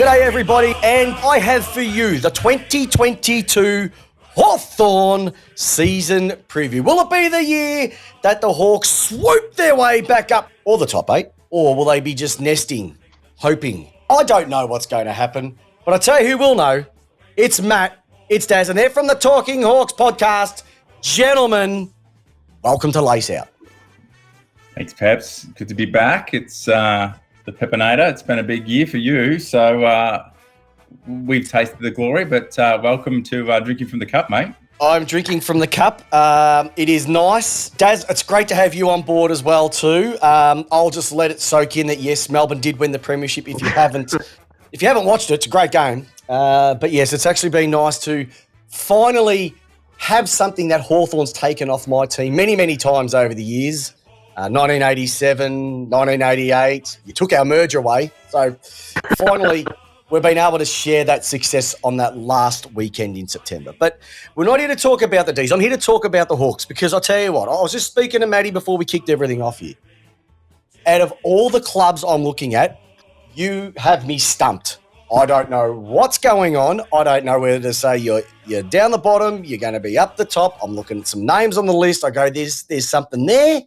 G'day everybody, and I have for you the 2022 Hawthorn Season Preview. Will it be the year that the Hawks swoop their way back up, or the top 8, or will they be just nesting, hoping? I don't know what's going to happen, but I tell you who will know. It's Matt, it's Daz, and they're from the Talking Hawks podcast. Gentlemen, welcome to Lace Out. Thanks, Peps. Good to be back. It's the Pepinator. It's been a big year for you, so we've tasted the glory, but welcome to drinking from the cup, mate. I'm drinking from the cup. It is nice. Daz, it's great to have you on board as well too. I'll just let it soak in that, yes, Melbourne did win the premiership. If you haven't watched it, it's a great game. But yes, it's actually been nice to finally have something that Hawthorn's taken off my team many, many times over the years. 1987, 1988, you took our merge away. So finally, we've been able to share that success on that last weekend in September. But we're not here to talk about the D's. I'm here to talk about the Hawks because I'll tell you what, I was just speaking to Matty before we kicked everything off here. Out of all the clubs I'm looking at, you have me stumped. I don't know what's going on. I don't know whether to say you're down the bottom, you're going to be up the top. I'm looking at some names on the list. I go, there's something there.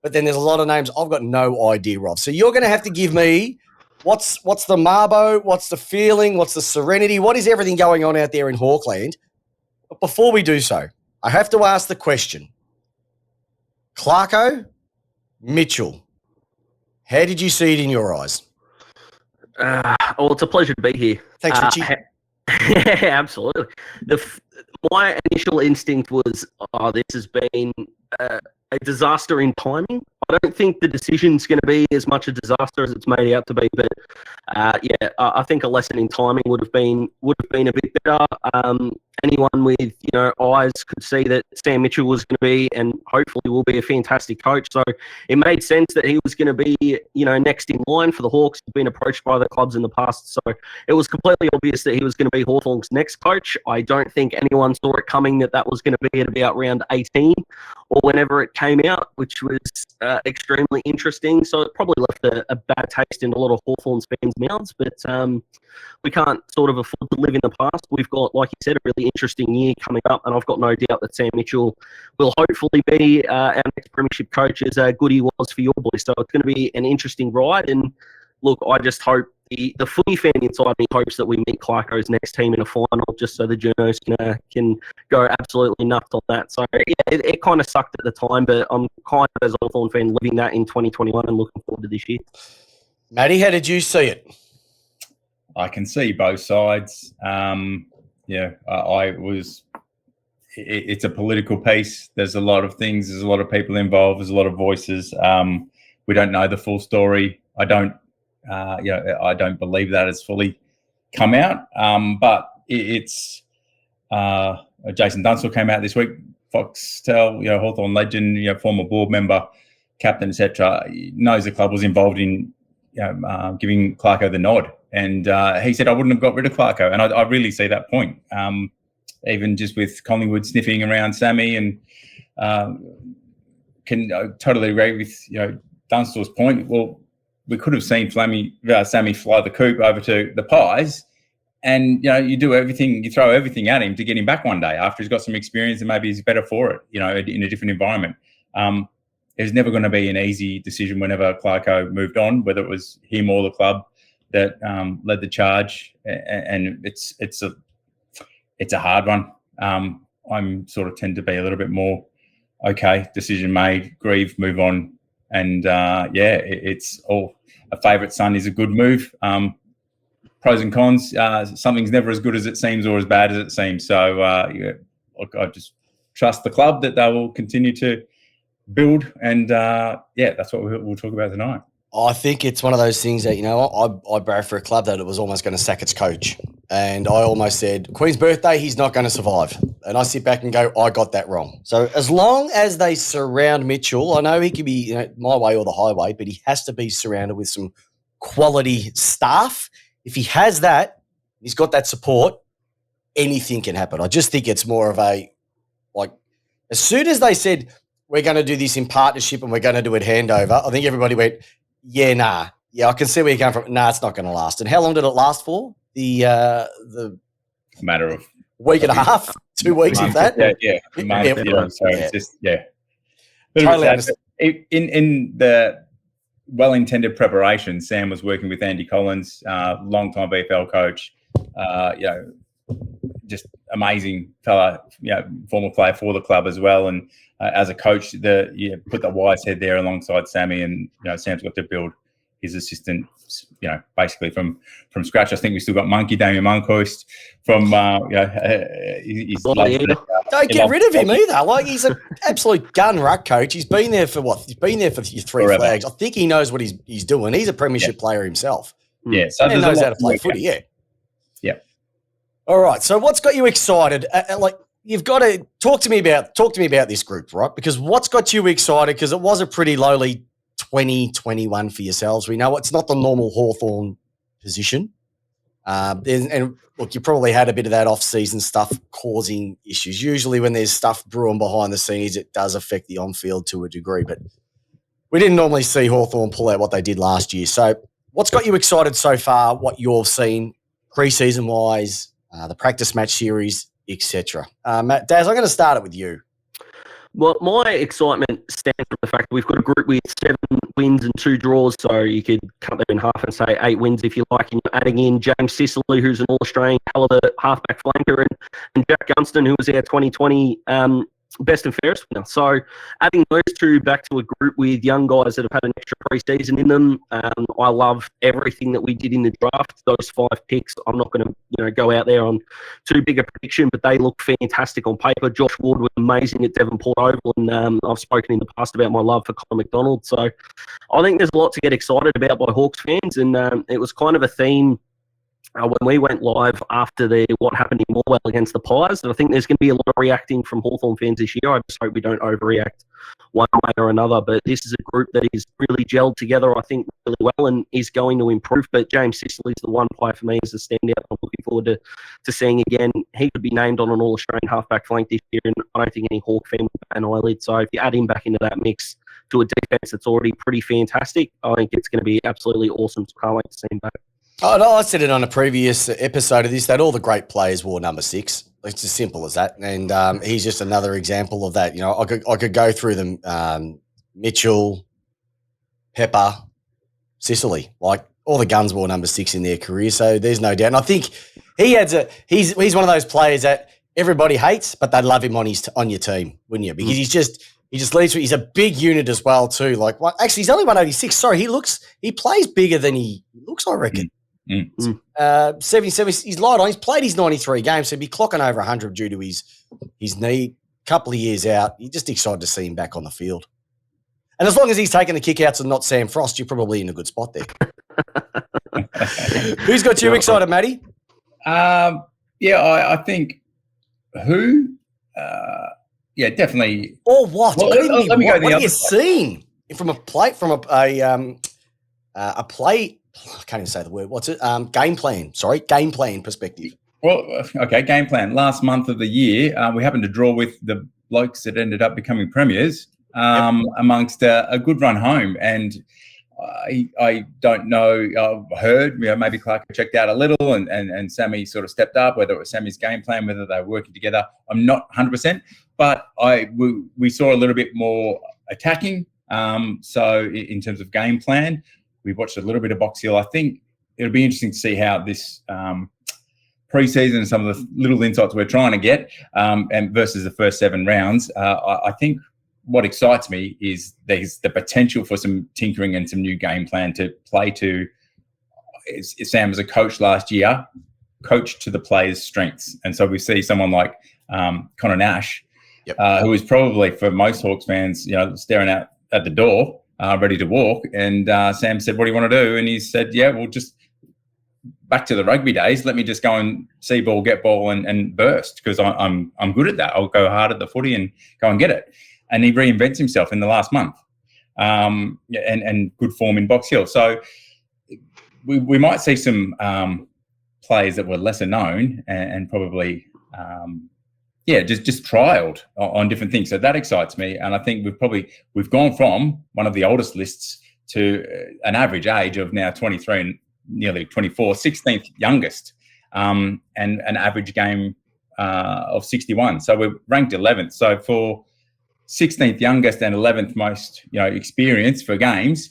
But then there's a lot of names I've got no idea of. So you're going to have to give me what's the Marbo, what's the feeling, what's the serenity, what is everything going on out there in Hawkland? But before we do so, I have to ask the question. Clarko, Mitchell, how did you see it in your eyes? Well, it's a pleasure to be here. Thanks, Richie. Yeah, absolutely. My initial instinct was, this has been a disaster in timing. I don't think the decision's going to be as much a disaster as it's made out to be, but I think a lesson in timing would have been a bit better. Anyone with eyes could see that Sam Mitchell was going to be, and hopefully will be, a fantastic coach. So it made sense that he was going to be next in line for the Hawks. He'd been approached by the clubs in the past, so it was completely obvious that he was going to be Hawthorn's next coach. I don't think anyone saw it coming that was going to be at about round 18 or whenever it came out, which was extremely interesting. So it probably left a bad taste in a lot of Hawthorn's fans' mouths, but we can't sort of afford to live in the past. We've got, like you said, a really interesting year coming up, and I've got no doubt that Sam Mitchell will hopefully be our next premiership coach, as good he was for your boys. So it's going to be an interesting ride. And look, I just hope the footy fan inside me hopes that we meet Clarko's next team in a final, just so the journos can go absolutely nuts on that. So yeah, it kind of sucked at the time, but I'm kind of, as a Hawthorn fan, living that in 2021 and looking forward to this year. Matty, how did you see it? I can see both sides. It's a political piece. There's a lot of things. There's a lot of people involved. There's a lot of voices. We don't know the full story. I don't believe that has fully come out. But it's Jason Dunstall came out this week. Foxtel, Hawthorn legend, former board member, captain, etc. Knows the club was involved in giving Clarko the nod, and he said I wouldn't have got rid of Clarko, and I really see that point. Even just with Collingwood sniffing around Sammy, and can totally agree with Dunstall's point. Well, we could have seen Sammy fly the coop over to the Pies, and you do everything, you throw everything at him to get him back one day after he's got some experience and maybe he's better for it, in a different environment. It was never going to be an easy decision whenever Clarko moved on, whether it was him or the club that led the charge, and it's a hard one. I'm sort of tend to be a little bit more okay, decision made, grieve, move on. And it's all a favourite son is a good move. Pros and cons, something's never as good as it seems or as bad as it seems. So I just trust the club that they will continue to build. And that's what we'll talk about tonight. I think it's one of those things that, I barracked for a club that it was almost going to sack its coach. And I almost said, Queen's birthday, he's not going to survive. And I sit back and go, I got that wrong. So as long as they surround Mitchell, I know he could be my way or the highway, but he has to be surrounded with some quality staff. If he has that, he's got that support, anything can happen. I just think it's more of as soon as they said, we're going to do this in partnership and we're going to do it handover, I think everybody went, yeah, nah, Yeah, I can see where you're coming from. No, it's not going to last. And how long did it last for? The matter of week and a half, 2 weeks, if that. Yeah. So it's just Totally understand. In the well-intended preparation, Sam was working with Andy Collins, long-time VFL coach. Just amazing fella. Former player for the club as well, and as a coach, put the wise head there alongside Sammy, and Sam's got to build his assistant, basically from scratch. I think we still got Damien Monkhorst from, he's don't get rid of him either. Like, he's an absolute gun ruck coach. He's been there for what? He's been there for your three Forever. flags. I think he knows what he's doing. He's a premiership player himself. Yeah, so he knows how to play footy. Yeah. All right. So what's got you excited? You've got to talk to me about this group, right? Because what's got you excited? Because it was a pretty lowly 2021 for yourselves. We know it's not the normal Hawthorn position. And look, you probably had a bit of that off-season stuff causing issues. Usually when there's stuff brewing behind the scenes, it does affect the on-field to a degree. But we didn't normally see Hawthorn pull out what they did last year. So what's got you excited so far, what you've seen pre-season-wise, the practice match series, etc.? Matt, Daz, I'm going to start it with you. Well, my excitement stems from the fact that we've got a group with 7 wins and 2 draws, so you could cut them in half and say 8 wins if you like, and you're adding in James Sicily, who's an All-Australian caliber halfback flanker, and Jack Gunston, who was our 2020 best and fairest winner. So adding those two back to a group with young guys that have had an extra pre-season in them, I love everything that we did in the draft. Those 5 picks, I'm not going to go out there on too big a prediction, but they look fantastic on paper. Josh Ward was amazing at Devonport Oval, and I've spoken in the past about my love for Colin McDonald. So I think there's a lot to get excited about by Hawks fans, and it was kind of a theme when we went live after what happened in Morwell against the Pies. And I think there's going to be a lot of reacting from Hawthorn fans this year. I just hope we don't overreact one way or another. But this is a group that is really gelled together, I think, really well, and is going to improve. But James Sicily is the one player for me as a standout. I'm looking forward to seeing again. He could be named on an All-Australian halfback flank this year, and I don't think any Hawk fan would bat an eyelid. So if you add him back into that mix to a defence that's already pretty fantastic, I think it's going to be absolutely awesome. So can't wait to see him back. Oh, no, I said it on a previous episode of this, that all the great players wore number 6. It's as simple as that. And he's just another example of that. I could go through them. Mitchell, Pepper, Sicily, like all the guns wore number 6 in their career. So there's no doubt. And I think he's one of those players that everybody hates, but they'd love him on your team, wouldn't you? Because he just leads. He's a big unit as well too. Like, actually, he's only 186. Sorry, he plays bigger than he looks, I reckon. 77. He's light on. He's played his 93 games, so he'd be clocking over 100 due to his knee. Couple of years out, you're just excited to see him back on the field. And as long as he's taking the kickouts and not Sam Frost, you're probably in a good spot there. Who's got you excited, Matty? I think who? Definitely. Or what? Well, let me go the what other are you side. seeing from a play? I can't even say the word. What's it? Game plan. Sorry, game plan perspective. Well, okay, game plan. Last month of the year, we happened to draw with the blokes that ended up becoming premiers amongst a good run home. And I don't know, I've heard, maybe Clark checked out a little and Sammy sort of stepped up, whether it was Sammy's game plan, whether they were working together. I'm not 100%, but we saw a little bit more attacking. So in terms of game plan, we watched a little bit of Box Hill. I think it'll be interesting to see how this pre-season and some of the little insights we're trying to get and versus the first 7 rounds. I think what excites me is there's the potential for some tinkering and some new game plan to play to. Sam was a coach last year, coach to the players' strengths. And so we see someone like Connor Nash, who is probably, for most Hawks fans, staring out at the door, ready to walk. And Sam said, "What do you want to do?" And he said, "Yeah, we'll just back to the rugby days. Let me just go and see ball, get ball, and burst, because I'm good at that. I'll go hard at the footy and go and get it." And he reinvents himself in the last month, and good form in Box Hill. So we might see some players that were lesser known and probably just trialed on different things. So that excites me. And I think we've gone from one of the oldest lists to an average age of now 23 and nearly 24, 16th youngest, and an average game of 61. So we're ranked 11th. So for 16th youngest and 11th most, experience for games,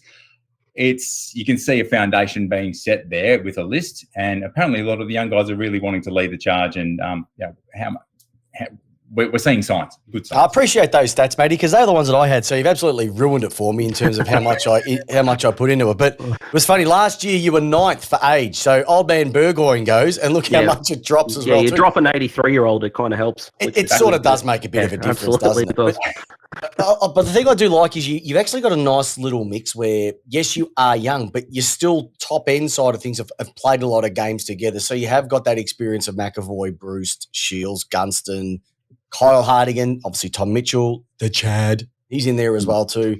you can see a foundation being set there with a list, and apparently a lot of the young guys are really wanting to lead the charge. And we're seeing signs, good signs. I appreciate those stats, matey, because they're the ones that I had. So you've absolutely ruined it for me in terms of how much I put into it. But it was funny. Last year you were 9th for age. So old man Burgoyne goes, and look how much it drops as well. Yeah, you drop an 83-year-old, it kind of helps. It sort of does make a bit of a difference, doesn't it? Does. But the thing I do like is you've actually got a nice little mix where, yes, you are young, but you're still top end side of things, have played a lot of games together. So you have got that experience of McAvoy, Bruce, Shields, Gunston, Kyle Hardigan, obviously Tom Mitchell, the Chad, he's in there as well too.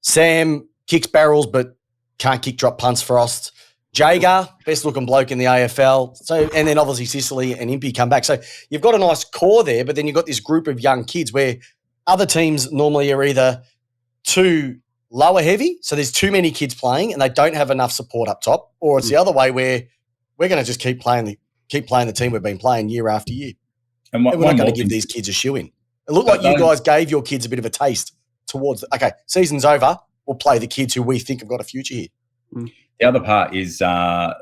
Sam kicks barrels but can't kick drop punts, Frost. Jager, best looking bloke in the AFL. So, and then obviously Sicily and Impey come back. So you've got a nice core there, but then you've got this group of young kids where other teams normally are either too lower heavy, so there's too many kids playing and they don't have enough support up top, or it's the other way where we're going to just keep playing the team we've been playing year after year. And we're not going to give these kids a shoe in. It looked like you guys gave your kids a bit of a taste towards, okay, season's over, we'll play the kids who we think have got a future here. The other part is, but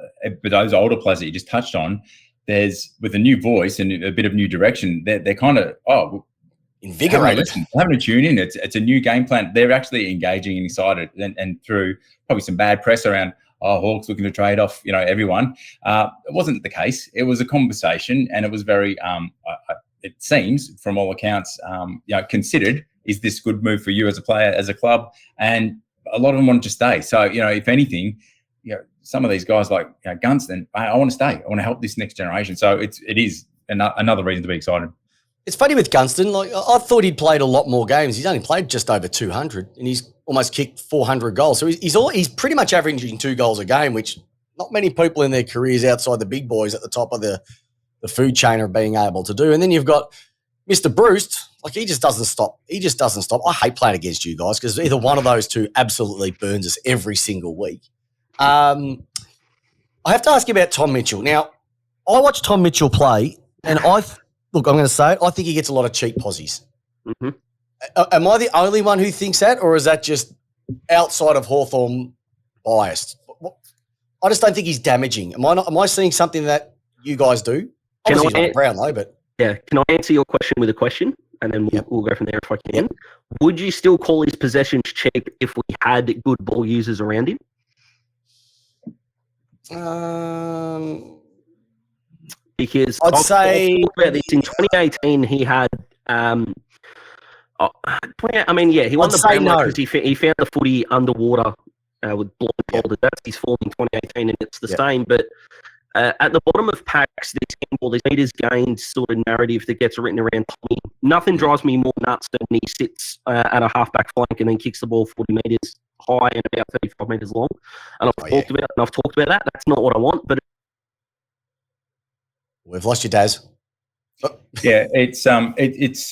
those older players that you just touched on, there's, with a new voice and a bit of new direction, they're kind of, invigorated. Having a tune in. It's a new game plan. They're actually engaging and excited, and through probably some bad press around, Hawks looking to trade off, everyone. It wasn't the case. It was a conversation, and it was very, it seems from all accounts, considered, is this good move for you as a player, as a club? And a lot of them wanted to stay. So, if anything, some of these guys like Gunston, I want to stay. I want to help this next generation. So it is another reason to be excited. It's funny with Gunston. Like, I thought he'd played a lot more games. He's only played just over 200, and he's almost kicked 400 goals. So he's pretty much averaging 2 goals a game, which not many people in their careers outside the big boys at the top of the food chain are being able to do. And then you've got Mr. Bruce. Like, he just doesn't stop. I hate playing against you guys because either one of those two absolutely burns us every single week. I have to ask you about Tom Mitchell. Now, I watch Tom Mitchell play, and look, I'm going to say it, I think he gets a lot of cheap posies. Mm-hmm. Am I the only one who thinks that, or is that just outside of Hawthorn biased? I just don't think he's damaging. Am I seeing something that you guys do? Obviously, he's not brown though, but... Yeah, can I answer your question with a question? And then we'll go from there if I can. Yep. Would you still call his possessions cheap if we had good ball users around him? Because I'd say... talked about this in 2018, he had... he won the Brownlow because he found the footy underwater with blindfolded. That's his form in 2018, and it's the same. But at the bottom of packs, this handball, this meters gained sort of narrative that gets written around Tommy. Nothing drives me more nuts than when he sits at a halfback flank and then kicks the ball 40 metres high and about 35 metres long. And I've talked about that. That's not what I want, but... We've lost you, Daz. Yeah, it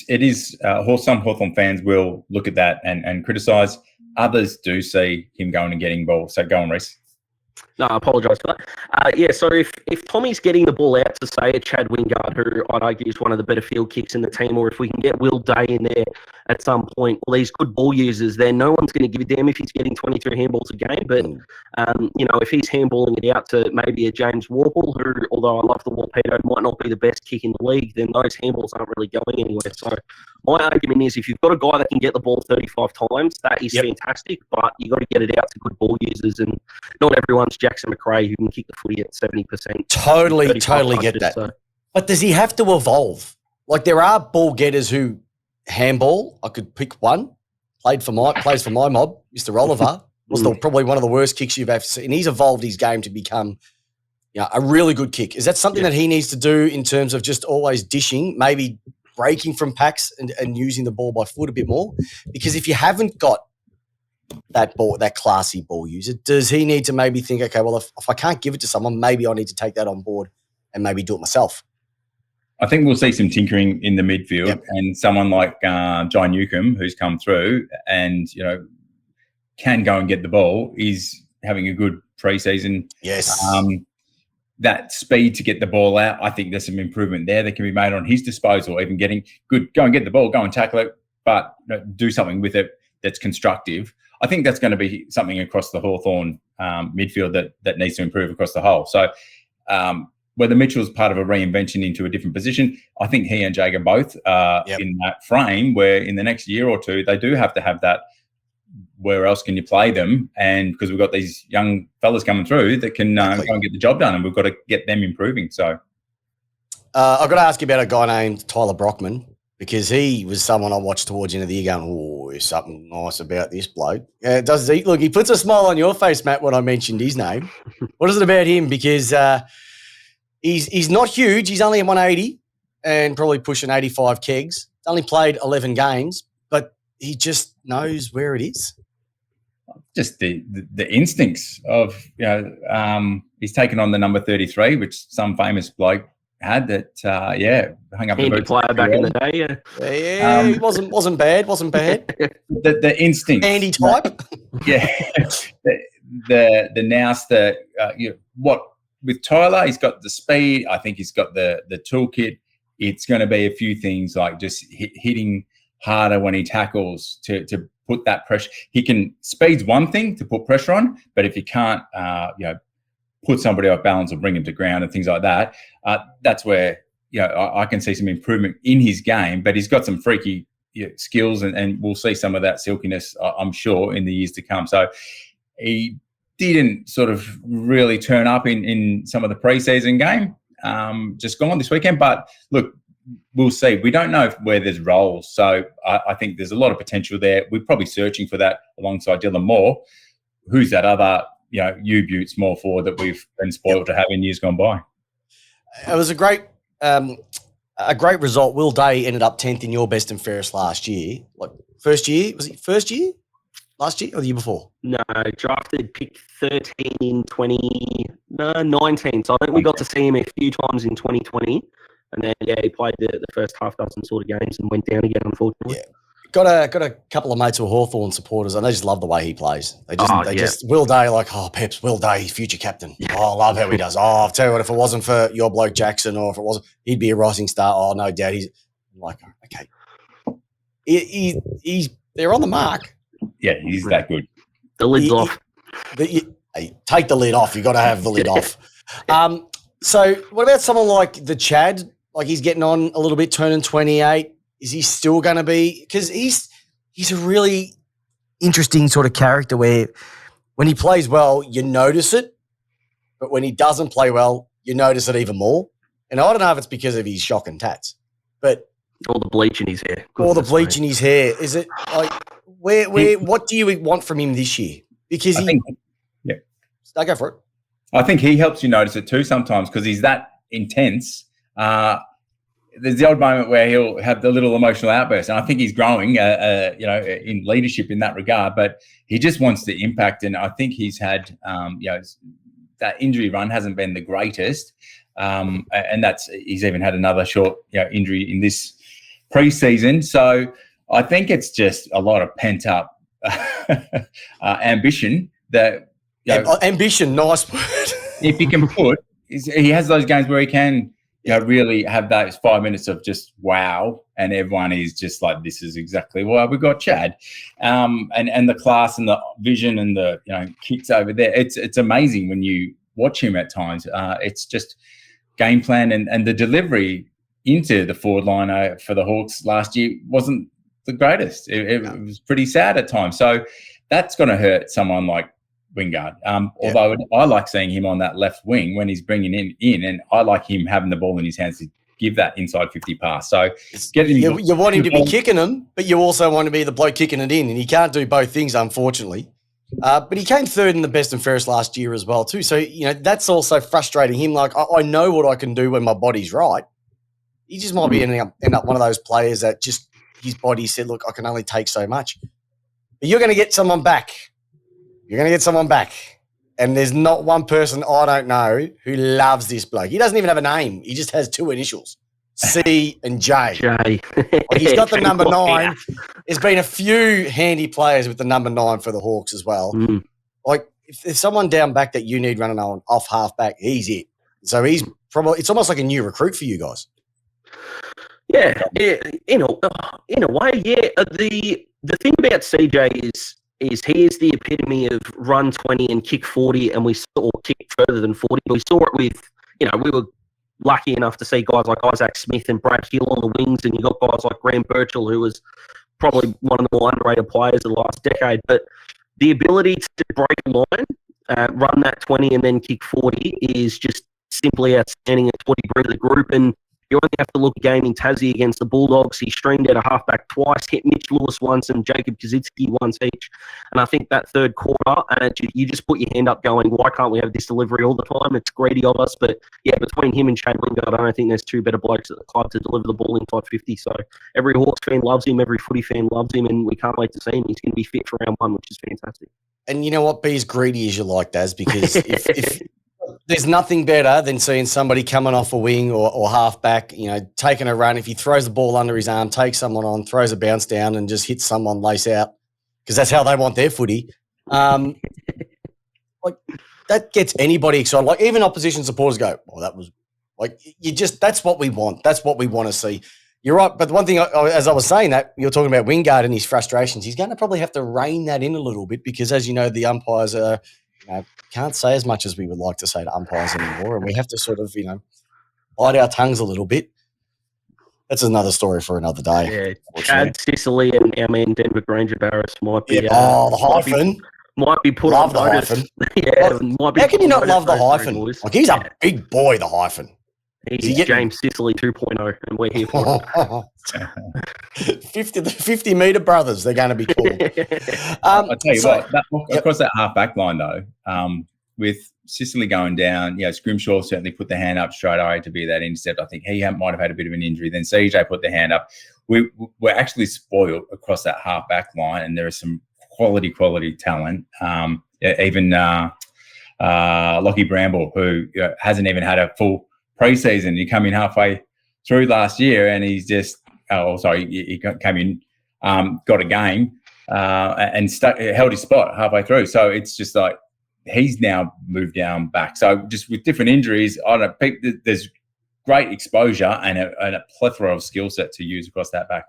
is. Some Hawthorn fans will look at that and criticise. Others do see him going and getting ball. So go on, Reece. No, I apologise for that. So if Tommy's getting the ball out to, say, a Chad Wingard, who I'd argue is one of the better field kicks in the team, or if we can get Will Day in there at some point, all these good ball users, then no one's going to give a damn if he's getting 23 handballs a game. But, if he's handballing it out to maybe a James Warple, who, although I love the Warpedo, might not be the best kick in the league, then those handballs aren't really going anywhere. So my argument is, if you've got a guy that can get the ball 35 times, that is fantastic, but you've got to get it out to good ball users, and not everyone's Jackson McRae who can kick the footy at 70%. Totally get that. So. But does he have to evolve? Like, there are ball getters who handball. I could pick one. Plays for my mob, Mr. Oliver. Was probably one of the worst kicks you've ever seen. He's evolved his game to become a really good kick. Is that something that he needs to do in terms of just always dishing, maybe breaking from packs and using the ball by foot a bit more? Because if you haven't got that classy ball user, does he need to maybe think, okay, well, if I can't give it to someone, maybe I need to take that on board and maybe do it myself? I think we'll see some tinkering in the midfield, and someone like Jai Newcomb, who's come through, and can go and get the ball is having a good preseason. Yes. That speed to get the ball out, I think there's some improvement there that can be made on his disposal. Even getting good, go and get the ball, go and tackle it, but do something with it that's constructive. I think that's going to be something across the Hawthorn midfield that needs to improve across the whole. So whether Mitchell's part of a reinvention into a different position, I think he and Jake are both in that frame where in the next year or two, they do have to have that. Where else can you play them? And because we've got these young fellas coming through that can go and get the job done, and we've got to get them improving. So I've got to ask you about a guy named Tyler Brockman, because he was someone I watched towards the end of the year going, oh, there's something nice about this bloke. He puts a smile on your face, Matt, when I mentioned his name. What is it about him? Because he's not huge. He's only at 180 and probably pushing 85 kegs. He's only played 11 games, but he just knows where it is. Just the instincts of, he's taken on the number 33, which some famous bloke had that, hung up the boots. Player back in the day, he wasn't bad. The instinct. Andy type. Yeah. the nous, what with Tyler, he's got the speed. I think he's got the toolkit. It's going to be a few things like just hitting harder when he tackles to put that pressure. Speed's one thing to put pressure on, but if you can't, put somebody off balance or bring him to ground and things like that, that's where, I can see some improvement in his game, but he's got some freaky skills and we'll see some of that silkiness, I'm sure, in the years to come. So he didn't sort of really turn up in some of the preseason game, just gone this weekend, but look, we'll see. We don't know where there's roles. So I think there's a lot of potential there. We're probably searching for that alongside Dylan Moore. Who's that other, U-Butte small forward that we've been spoiled to have in years gone by? It was a great result. Will Day ended up 10th in your best and fairest last year. Like first year? Was it first year? Last year or the year before? No, drafted pick 13 in 2019. So I think we got to see him a few times in 2020. And then, he played the first half dozen sort of games and went down again, unfortunately. Yeah. Got a couple of mates who are Hawthorn supporters, and they just love the way he plays. Will Day, Peps, Will Day, future captain. Yeah. Oh, I love how he does. Oh, I'll tell you what, if it wasn't for your bloke Jackson, or if it wasn't, he'd be a rising star. Oh, no doubt. He's like, okay. They're on the mark. Yeah, he's that good. The lid's off. Take the lid off. You've got to have the lid off. So what about someone like the Chad? Like he's getting on a little bit, turning 28. Is he still going to be? Because he's a really interesting sort of character where when he plays well, you notice it, but when he doesn't play well, you notice it even more. And I don't know if it's because of his shock and tats, but all the bleach in his hair. In his hair. Is it like what do you want from him this year? Because I go for it. I think he helps you notice it too sometimes because he's that intense. There's the odd moment where he'll have the little emotional outburst, and I think he's growing, in leadership in that regard. But he just wants the impact, and I think he's had, that injury run hasn't been the greatest, and he's even had another short, injury in this preseason. So I think it's just a lot of pent up ambition that. Ambition, nice word. If he can he has those games where he can, really have those 5 minutes of just wow, and everyone is just like, this is exactly why we got Chad, and the class and the vision and the kicks over there. It's amazing when you watch him at times. It's just game plan and the delivery into the forward line for the Hawks last year wasn't the greatest. It was pretty sad at times. So that's going to hurt someone like Wingard. Although I like seeing him on that left wing when he's bringing him in, and I like him having the ball in his hands to give that inside 50 pass. So you want him to be kicking them, but you also want to be the bloke kicking it in, and he can't do both things, unfortunately. But he came third in the best and fairest last year as well too. So that's also frustrating him. Like I know what I can do when my body's right. He just might be end up one of those players that just his body said, "Look, I can only take so much." But you're going to get someone back. And there's not one person I don't know who loves this bloke. He doesn't even have a name. He just has two initials. C, and J. Jay. Like, he's got the number 9. There's been a few handy players with the number 9 for the Hawks as well. Mm. Like, if there's someone down back that you need running on off halfback, he's it. So he's probably, it's almost like a new recruit for you guys. Yeah, in a way, yeah. The thing about CJ is he is the epitome of run 20 and kick 40, and we saw kick further than 40. We saw it with, we were lucky enough to see guys like Isaac Smith and Brad Hill on the wings, and you got guys like Graham Birchall, who was probably one of the more underrated players of the last decade. But the ability to break a line, run that 20 and then kick 40 is just simply outstanding. It's what he brings to the group. And you only have to look at a game in Tassie against the Bulldogs. He streamed out a halfback twice, hit Mitch Lewis once and Jacob Kaczynski once each. And I think that third quarter, and you just put your hand up going, why can't we have this delivery all the time? It's greedy of us. But, yeah, between him and Shane Lingard, I don't think there's two better blokes at the club to deliver the ball inside 50. So every Hawks fan loves him, every footy fan loves him, and we can't wait to see him. He's going to be fit for round 1, which is fantastic. And you know what? Be as greedy as you like, Daz, because if there's nothing better than seeing somebody coming off a wing or halfback, taking a run. If he throws the ball under his arm, takes someone on, throws a bounce down and just hits someone lace out, because that's how they want their footy. Like, that gets anybody excited. Like, even opposition supporters go, "Oh, that was like," that's what we want. That's what we want to see. You're right. But the one thing, as I was saying that, you're talking about Wingard and his frustrations. He's going to probably have to rein that in a little bit because, as you know, the umpires are, can't say as much as we would like to say to umpires anymore. And we have to sort of, bite our tongues a little bit. That's another story for another day. Yeah, Chad Sicily and our man Denver Granger Barris might be. The hyphen. Might be put love on the notice. Hyphen. Might be how can you not love the hyphen? Boys. Like, he's a big boy, the hyphen. He's James Sicily 2.0, and we're here for it. 50-metre brothers, they're going to be called. I'll tell you what, across that half-back line, though, with Sicily going down, Scrimshaw certainly put the hand up straight away to be that intercept. I think he might have had a bit of an injury. Then CJ put the hand up. We're actually spoiled across that half-back line, and there is some quality talent. Even Lockie Bramble, who hasn't even had a full pre-season. He came in halfway through last year, and he's just he came in, got a game, and held his spot halfway through. So it's just like he's now moved down back. So just with different injuries, there's great exposure and a plethora of skill set to use across that back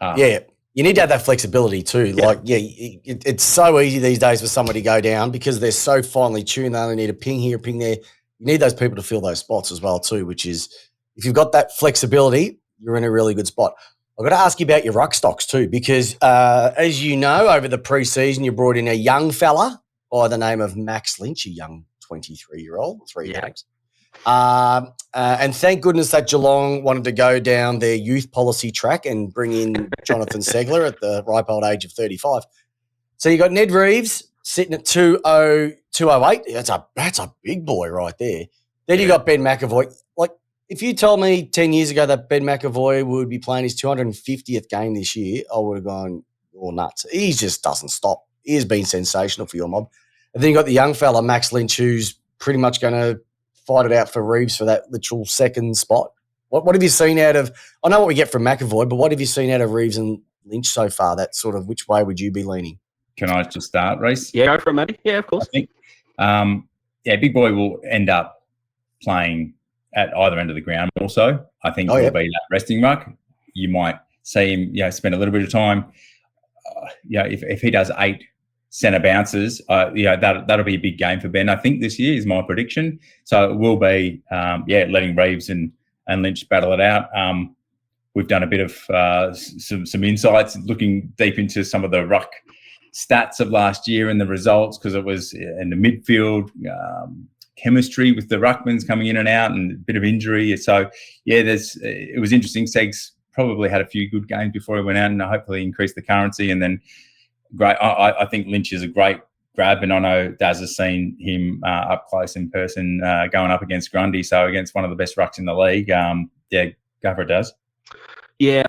half. Yeah. You need to have that flexibility too. Yeah. It's so easy these days for somebody to go down because they're so finely tuned. They only need a ping here, ping there. You need those people to fill those spots as well too, which is, if you've got that flexibility, you're in a really good spot. I've got to ask you about your ruck stocks too, because as you know, over the pre-season, you brought in a young fella by the name of Max Lynch, a young 23-year-old, 3 games. And thank goodness that Geelong wanted to go down their youth policy track and bring in Jonathan Segler at the ripe old age of 35. So you got Ned Reeves sitting at 208. That's a big boy right there. Then you got Ben McAvoy. Like, if you told me 10 years ago that Ben McAvoy would be playing his 250th game this year, I would have gone all nuts. He just doesn't stop. He has been sensational for your mob. And then you got the young fella, Max Lynch, who's pretty much going to fight it out for Reeves for that literal second spot. What have you seen out of – I know what we get from McAvoy, but what have you seen out of Reeves and Lynch so far? That sort of, which way would you be leaning? Can I just start, Reece? Yeah, go for it, Matty. Yeah, of course. I think, Big Boy will end up playing at either end of the ground also. I think he'll be that resting ruck. You might see him, spend a little bit of time. If he does 8 centre bounces, that'll be a big game for Ben. I think this year is my prediction. So it will be, letting Reeves and Lynch battle it out. We've done a bit of some insights, looking deep into some of the ruck stats of last year and the results, because it was in the midfield chemistry with the ruckmans coming in and out and a bit of injury. So, it was interesting. Segs probably had a few good games before he went out and hopefully increased the currency. And then great. I think Lynch is a great grab, and I know Daz has seen him up close in person going up against Grundy, so against one of the best rucks in the league. Go for it, Daz. Yeah,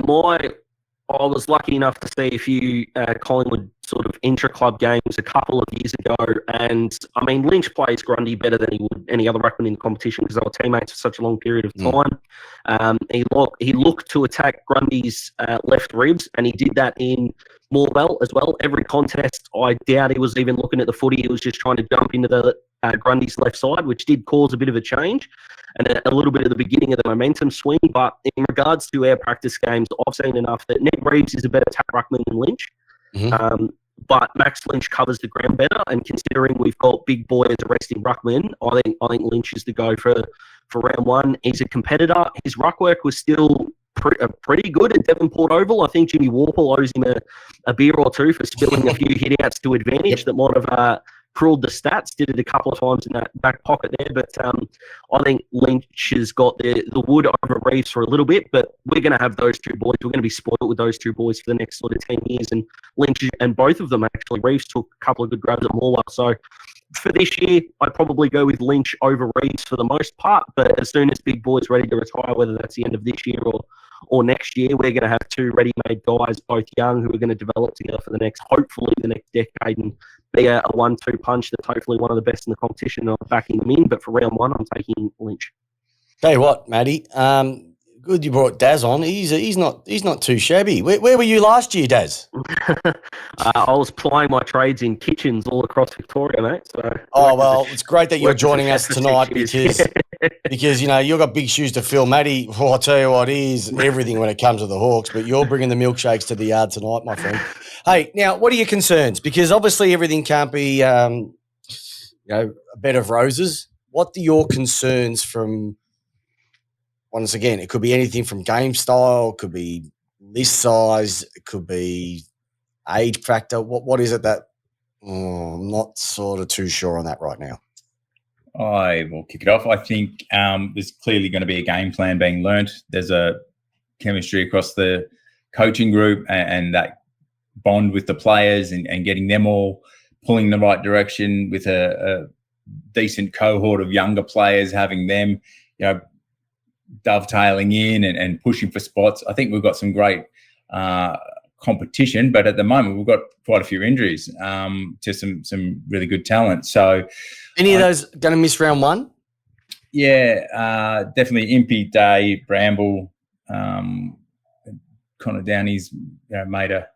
I was lucky enough to see a few Collingwood sort of intra-club games a couple of years ago, and I mean Lynch plays Grundy better than he would any other ruckman in the competition because they were teammates for such a long period of time. He looked to attack Grundy's left ribs, and he did that in Morwell as well. Every contest, I doubt he was even looking at the footy. He was just trying to jump into the Grundy's left side, which did cause a bit of a change and a little bit of the beginning of the momentum swing. But in regards to our practice games, I've seen enough that Ned Reeves is a better tap ruckman than Lynch. But Max Lynch covers the ground better, and considering we've got big boy as a resting ruckman, I think Lynch is the go for round one. He's a competitor. His ruck work was still pretty good at Devonport Oval. I think Jimmy Warple owes him a beer or two for spilling a few hit-outs to advantage that might have cruelled the stats. Did it a couple of times in that back pocket there. But I think Lynch has got the wood over Reeves for a little bit, but we're going to have those two boys. We're going to be spoiled with those two boys for the next sort of 10 years. And Lynch and both of them, actually, Reeves took a couple of good grabs at Morwell. So for this year, I'd probably go with Lynch over Reeves for the most part. But as soon as big boy's ready to retire, whether that's the end of this year or next year, we're going to have two ready-made guys, both young, who are going to develop together for hopefully the next decade, and be a 1-2 punch that's hopefully one of the best in the competition. I'm backing them in, but for round one, I'm taking Lynch. Tell you what, Matty, good you brought Daz on. He's not too shabby. Where were you last year, Daz? I was plying my trades in kitchens all across Victoria, mate. So well, it's great that you're joining us tonight because you know you've got big shoes to fill, Matty. Well, I'll tell you what, he's everything when it comes to the Hawks, but you're bringing the milkshakes to the yard tonight, my friend. Hey, now what are your concerns? Because obviously everything can't be a bed of roses. What are your concerns from? Once again, it could be anything from game style, it could be list size, it could be age factor. What is it that I'm not sort of too sure on that right now? I will kick it off. I think there's clearly going to be a game plan being learnt. There's a chemistry across the coaching group and that bond with the players and getting them all pulling in the right direction with a decent cohort of younger players, having them, dovetailing in and pushing for spots. I think we've got some great competition, but at the moment we've got quite a few injuries to some really good talent. So, any of those going to miss round one? Yeah, definitely Impey, Day, Bramble, Connor Downey's made a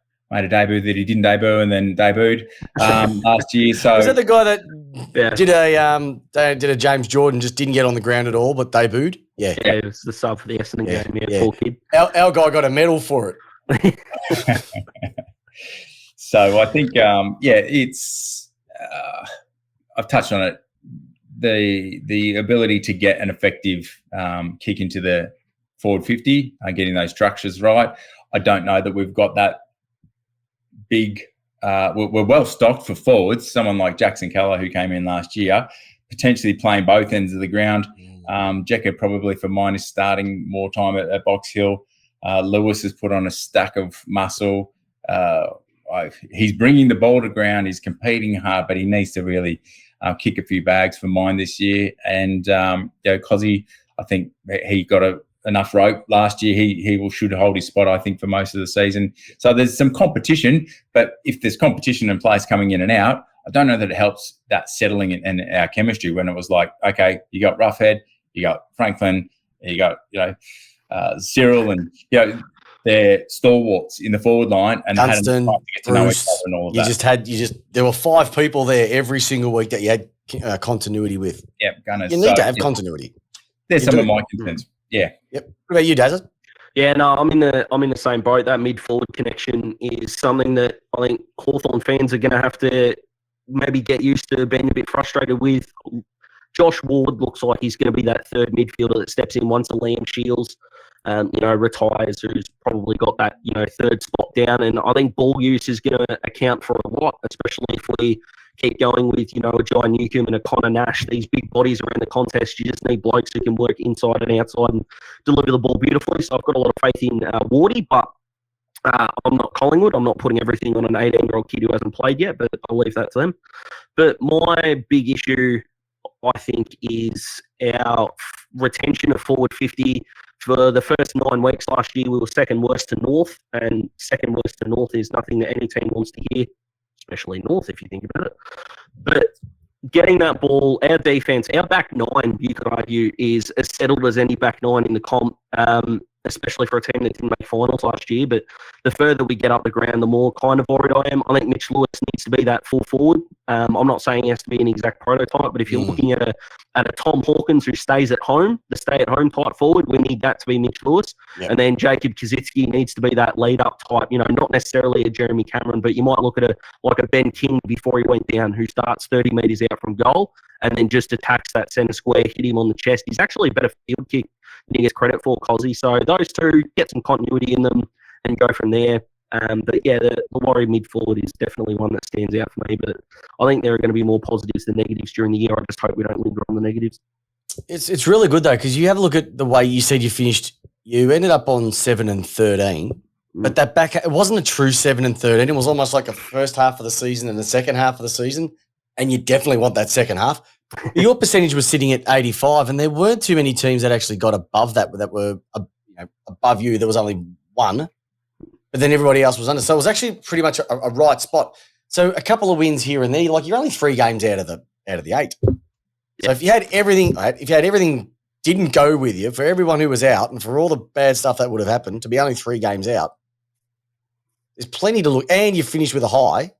debut that he didn't debut and then debuted last year. So was that the guy that did a James Jordan, just didn't get on the ground at all, but debuted? Yeah, it was the sub for the Essendon game. Yeah, poor kid. Our guy got a medal for it. So I think, it's I've touched on it. The ability to get an effective kick into the forward 50, getting those structures right. I don't know that we've got that big. We're well stocked for forwards. Someone like Jackson Keller, who came in last year, potentially playing both ends of the ground. Jekka probably for mine is starting more time at Box Hill. Lewis has put on a stack of muscle. He's bringing the ball to ground. He's competing hard, but he needs to really kick a few bags for mine this year. And Cozzy, I think he got enough rope last year. He should hold his spot, I think, for most of the season. So there's some competition, but if there's competition and players coming in and out, I don't know that it helps that settling in our chemistry when it was like, okay, you got Roughhead, you got Franklin, you got Cyril, and they're stalwarts in the forward line, and Dunstan, they hadn't to get to know each other and all of that. There were 5 people there every single week that you had continuity with. Yeah, Gunners. You need to have continuity. There's some of my concerns. Yeah. Yep. What about you, Daz? Yeah, no, I'm in the same boat. That mid-forward connection is something that I think Hawthorn fans are going to have to maybe get used to being a bit frustrated with. Josh Ward looks like he's going to be that third midfielder that steps in once Liam Shields, retires, who's probably got that, third spot down. And I think ball use is going to account for a lot, especially if we keep going with, a Jai Newcomb and a Connor Nash, these big bodies around the contest. You just need blokes who can work inside and outside and deliver the ball beautifully. So I've got a lot of faith in Wardy, but I'm not Collingwood. I'm not putting everything on an 18-year-old kid who hasn't played yet, but I'll leave that to them. But my big issue I think, is our retention of forward 50. For the first 9 weeks last year, we were second worst to North, and second worst to North is nothing that any team wants to hear, especially North, if you think about it. But getting that ball, our defense, our back 9, you could argue, is as settled as any back 9 in the comp, especially for a team that didn't make finals last year. But the further we get up the ground, the more kind of worried I am. I think Mitch Lewis needs to be that full forward. I'm not saying he has to be an exact prototype, but if you're looking at a Tom Hawkins who stays at home, the stay-at-home type forward, we need that to be Mitch Lewis. Yep. And then Jacob Kazitsky needs to be that lead-up type, not necessarily a Jeremy Cameron, but you might look at a Ben King before he went down, who starts 30 metres out from goal and then just attacks that centre square, hit him on the chest. He's actually a better field kick than he gets credit for, Cozzy. So those two, get some continuity in them and go from there. But yeah, the Warrior mid-forward is definitely one that stands out for me. But I think there are going to be more positives than negatives during the year. I just hope we don't linger on the negatives. It's really good, though, because you have a look at the way you said you finished. You ended up on 7-13, but that back, it wasn't a true 7-13. It was almost like a first half of the season and the second half of the season, and you definitely want that second half. Your percentage was sitting at 85, and there weren't too many teams that actually got above that were above you. There was only one. But then everybody else was under. So it was actually pretty much a right spot. So a couple of wins here and there, like you're only 3 games out of the 8. So if you had everything didn't go with you, for everyone who was out and for all the bad stuff that would have happened, to be only 3 games out, there's plenty to look. And you finish with a high.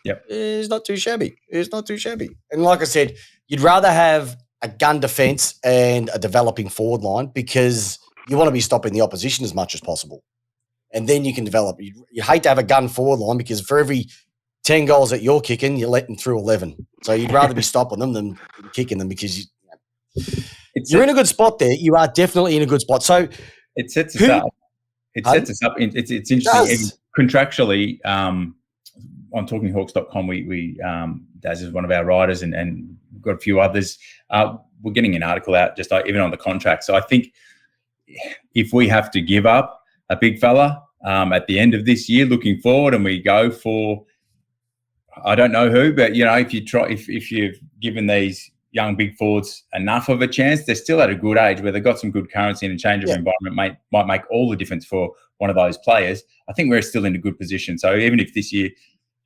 Yep. It's not too shabby. And like I said, you'd rather have a gun defense and a developing forward line because you want to be stopping the opposition as much as possible. And then you can develop. You hate to have a gun forward line because for every 10 goals that you're kicking, you're letting through 11. So you'd rather be stopping them than kicking them because you're in a good spot there. You are definitely in a good spot. So it sets us up. It's interesting. Contractually, on talkinghawks.com, we Daz is one of our writers and we've got a few others. We're getting an article out just even on the contract. So I think if we have to give up a big fella at the end of this year looking forward and we go for, I don't know who, but, if you've given these young big forwards enough of a chance, they're still at a good age where they've got some good currency and a change of environment might make all the difference for one of those players. I think we're still in a good position. So even if this year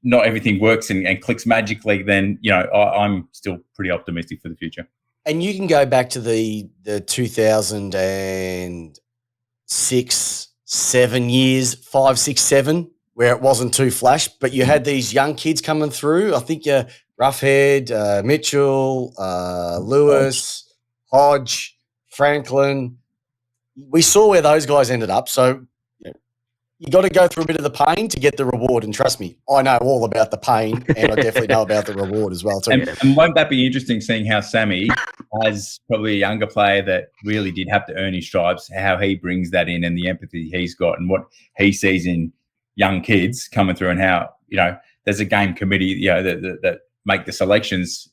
not everything works and clicks magically, then, I'm still pretty optimistic for the future. And you can go back to the 2006, 7 years, 5, 6, 7, where it wasn't too flash, but you had these young kids coming through. I think Roughhead, Mitchell, Lewis, Hodge, Franklin. We saw where those guys ended up. So you got to go through a bit of the pain to get the reward. And trust me, I know all about the pain, and I definitely know about the reward as well too. And won't that be interesting seeing how Sammy, as probably a younger player that really did have to earn his stripes, how he brings that in and the empathy he's got and what he sees in young kids coming through and how, there's a game committee, that make the selections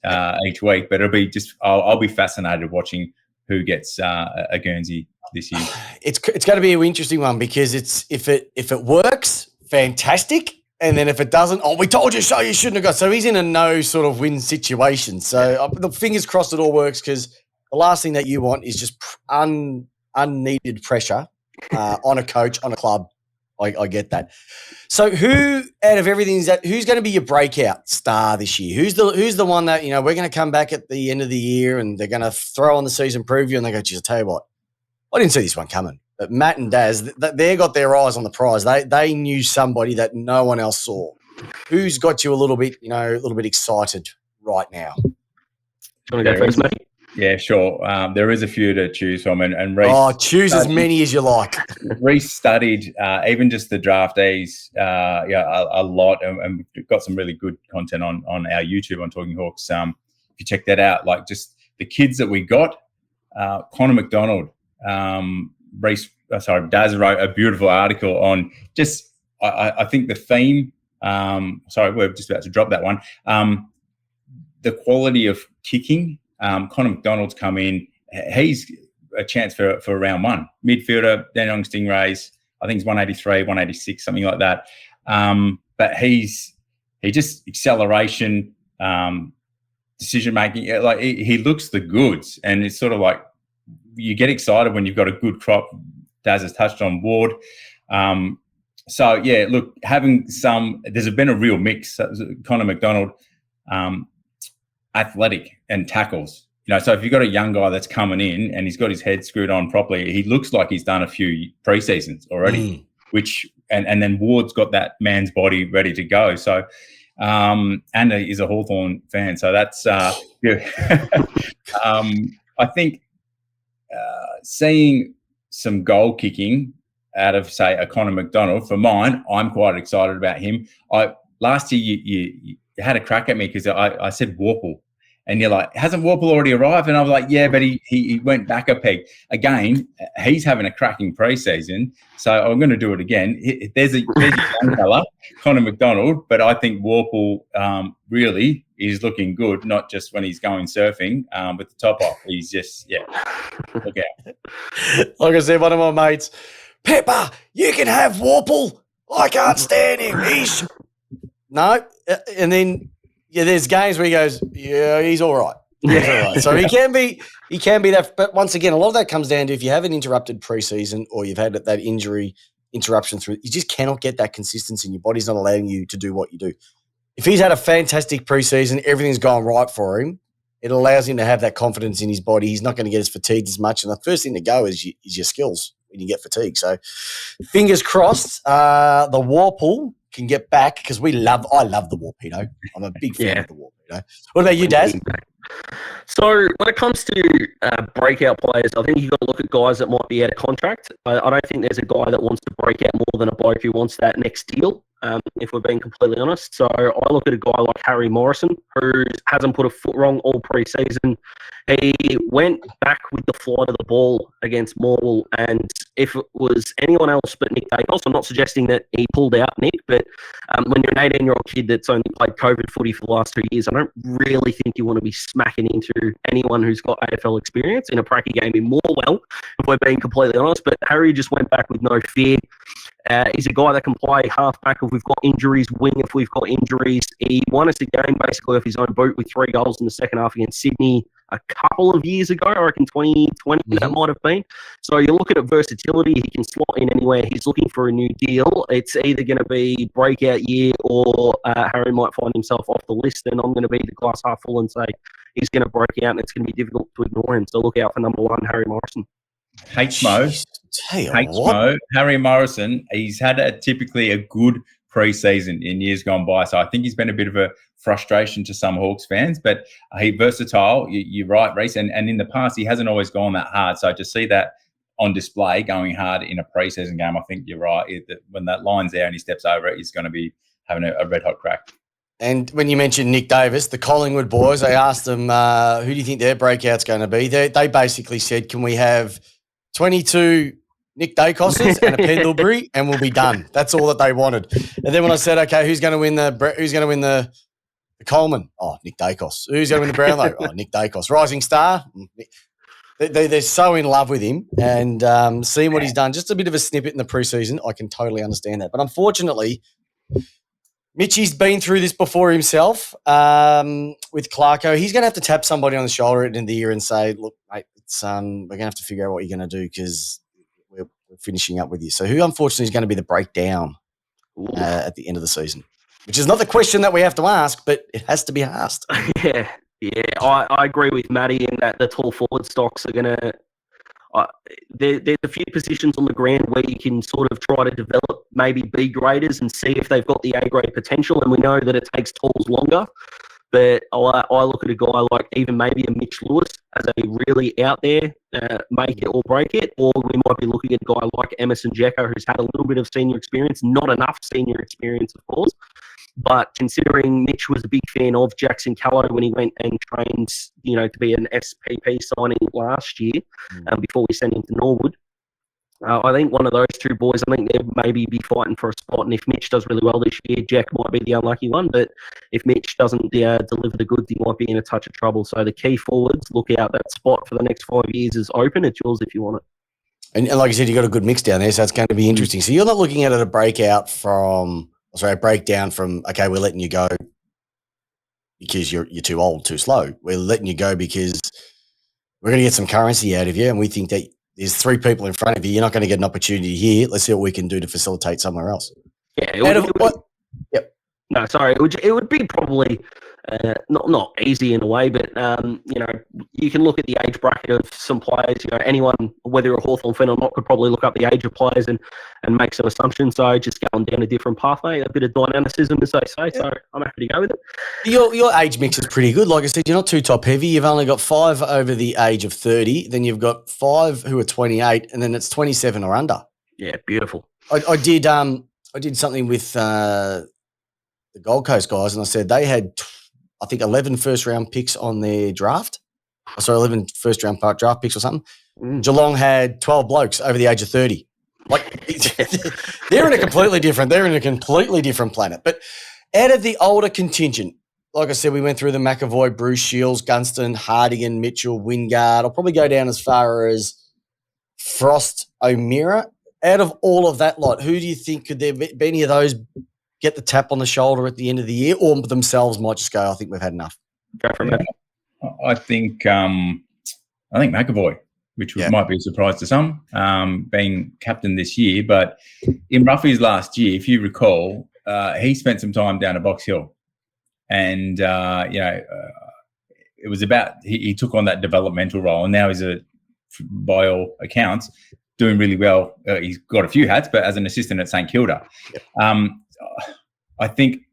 each week. But it'll be I'll be fascinated watching who gets a Guernsey this year. It's going to be an interesting one because if it works, fantastic. And then if it doesn't, we told you so, you shouldn't have got. So he's in a no sort of win situation. So the fingers crossed it all works because the last thing that you want is just unneeded pressure on a coach, on a club. I get that. So who out of everything who's going to be your breakout star this year? Who's the one that, we're going to come back at the end of the year and they're going to throw on the season preview and they go, geez, I'll tell you what, I didn't see this one coming. But Matt and Daz, they got their eyes on the prize. They knew somebody that no one else saw. Who's got you a little bit excited right now? Do you want to go first, Matty? Yeah, sure. There is a few to choose from, and Reece. Choose as many as you like. Reece studied even just the draftees, a lot, and we've got some really good content on our YouTube on Talking Hawks. If you check that out, like just the kids that we got, Connor McDonald, Daz wrote a beautiful article on just. I think the theme. We're just about to drop that one. The quality of kicking. Connor McDonald's come in. He's a chance for round 1. Midfielder, Dandenong Stingrays. I think he's 183, 186, something like that. But he just acceleration, decision making. Like he looks the goods, and it's sort of like you get excited when you've got a good crop. Daz has touched on Ward. So yeah, look, there's been a real mix. Connor McDonald, athletic and tackles. So if you've got a young guy that's coming in and he's got his head screwed on properly, he looks like he's done a few pre-seasons already. Which and then Ward's got that man's body ready to go. So and he's a Hawthorn fan, so that's yeah. I think seeing some goal kicking out of, say, a Connor McDonald, for mine, I'm quite excited about him. Last year you had a crack at me because I said Warple. And you're like, hasn't Warple already arrived? And I was like, yeah, but he went back a peg. Again, he's having a cracking pre-season, so I'm going to do it again. There's a young fella, Connor McDonald, but I think Warple really is looking good, not just when he's going surfing with the top off. He's just, look out. Like I said, one of my mates, Pepper, you can have Warple. I can't stand him. No. And then... yeah, there's games where he goes, yeah, he's all right. He's all right. So he can be that. But once again, a lot of that comes down to if you have an interrupted preseason or you've had that injury interruption through, you just cannot get that consistency and your body's not allowing you to do what you do. If he's had a fantastic preseason, everything's gone right for him, it allows him to have that confidence in his body. He's not going to get as fatigued as much. And the first thing to go is your skills when you get fatigued. So fingers crossed, the Warple can get back because I love the Warpedo. I'm a big fan of the Warpedo. What about you, Daz? So when it comes to breakout players, I think you've got to look at guys that might be out of contract. I don't think there's a guy that wants to break out more than a bloke who wants that next deal, if we're being completely honest. So I look at a guy like Harry Morrison, who hasn't put a foot wrong all pre-season. He went back with the flight of the ball against Morwell, and if it was anyone else but Nick Dacos, I'm not suggesting that he pulled out Nick, but when you're an 18-year-old kid that's only played COVID footy for the last 2 years, I don't really think you want to be smacking into anyone who's got AFL experience in a pracky game in Morwell, if we're being completely honest. But Harry just went back with no fear. He's a guy that can play halfback if we've got injuries, wing if we've got injuries. He won us a game basically off his own boot with 3 goals in the second half against Sydney a couple of years ago. I reckon 2020 that might have been. So you look at it, versatility. He can slot in anywhere. He's looking for a new deal. It's either going to be breakout year or Harry might find himself off the list, and I'm going to be the glass half full and say he's going to break out and it's going to be difficult to ignore him. So look out for number 1, Harry Morrison. HMO, Harry Morrison, he's had typically a good pre-season in years gone by. So I think he's been a bit of a frustration to some Hawks fans, but he's versatile. You're right, Reece. And in the past, he hasn't always gone that hard. So to see that on display going hard in a pre-season game, I think you're right. When that line's there and he steps over it, he's going to be having a red-hot crack. And when you mentioned Nick Davis, the Collingwood boys, they asked them, who do you think their breakout's going to be? They basically said, can we have 22 Nick Dacoses and a Pendlebury, and we'll be done. That's all that they wanted. And then when I said, okay, who's going to win the Coleman? Oh, Nick Dacos. Who's going to win the Brownlow? Oh, Nick Dacos. Rising star. They're so in love with him, and seeing what he's done, just a bit of a snippet in the preseason, I can totally understand that. But unfortunately, Mitchie's been through this before himself with Clarko. He's going to have to tap somebody on the shoulder at the end of the year and say, look, mate, we're going to have to figure out what you're going to do because we're finishing up with you. So who, unfortunately, is going to be the breakdown at the end of the season? Which is not the question that we have to ask, but it has to be asked. Yeah, I agree with Matty in that the tall forward stocks are going to there's a few positions on the ground where you can sort of try to develop maybe B graders and see if they've got the A grade potential. And we know that it takes talls longer. But I look at a guy like even maybe a Mitch Lewis as a really out there, make it or break it. Or we might be looking at a guy like Emerson Jekko, who's had a little bit of senior experience, not enough senior experience, of course. But considering Mitch was a big fan of Jackson Callow when he went and trained, to be an SPP signing last year, before we sent him to Norwood, I think one of those two boys, I think they'll maybe be fighting for a spot. And if Mitch does really well this year, Jack might be the unlucky one. But if Mitch doesn't deliver the goods, he might be in a touch of trouble. So the key forwards, look out. That spot for the next 5 years is open. It's yours if you want it. And like I said, you've got a good mix down there, so it's going to be interesting. So you're not looking at it a breakdown from, okay, we're letting you go because you're too old, too slow. We're letting you go because we're going to get some currency out of you, and we think that there's 3 people in front of you. You're not going to get an opportunity here. Let's see what we can do to facilitate somewhere else. Yeah. Yep. No, sorry. It would be probably not easy in a way, but you can look at the age bracket of some players. Anyone, whether you're a Hawthorn fan or not, could probably look up the age of players and make some assumptions. So just going down a different pathway, a bit of dynamicism, as they say. So I'm happy to go with it. Your age mix is pretty good. Like I said, you're not too top heavy. You've only got 5 over the age of 30. Then you've got 5 who are 28, and then it's 27 or under. Yeah, beautiful. I did something with the Gold Coast guys, and I said they had, I think, 11 first-round picks on their draft. 11 first-round draft picks or something. Geelong had 12 blokes over the age of 30. Like, they're in a completely different planet. But out of the older contingent, like I said, we went through the McAvoy, Bruce Shields, Gunston, Hardigan, Mitchell, Wingard. I'll probably go down as far as Frost, O'Meara. Out of all of that lot, who do you think could there be any of those get the tap on the shoulder at the end of the year, or themselves might just go, I think we've had enough? Go from there. I think McAvoy, which might be a surprise to some, being captain this year. But in Ruffy's last year, if you recall, he spent some time down at Box Hill, and it was about he took on that developmental role, and now he's by all accounts doing really well. He's got a few hats, but as an assistant at St Kilda. Yep. I think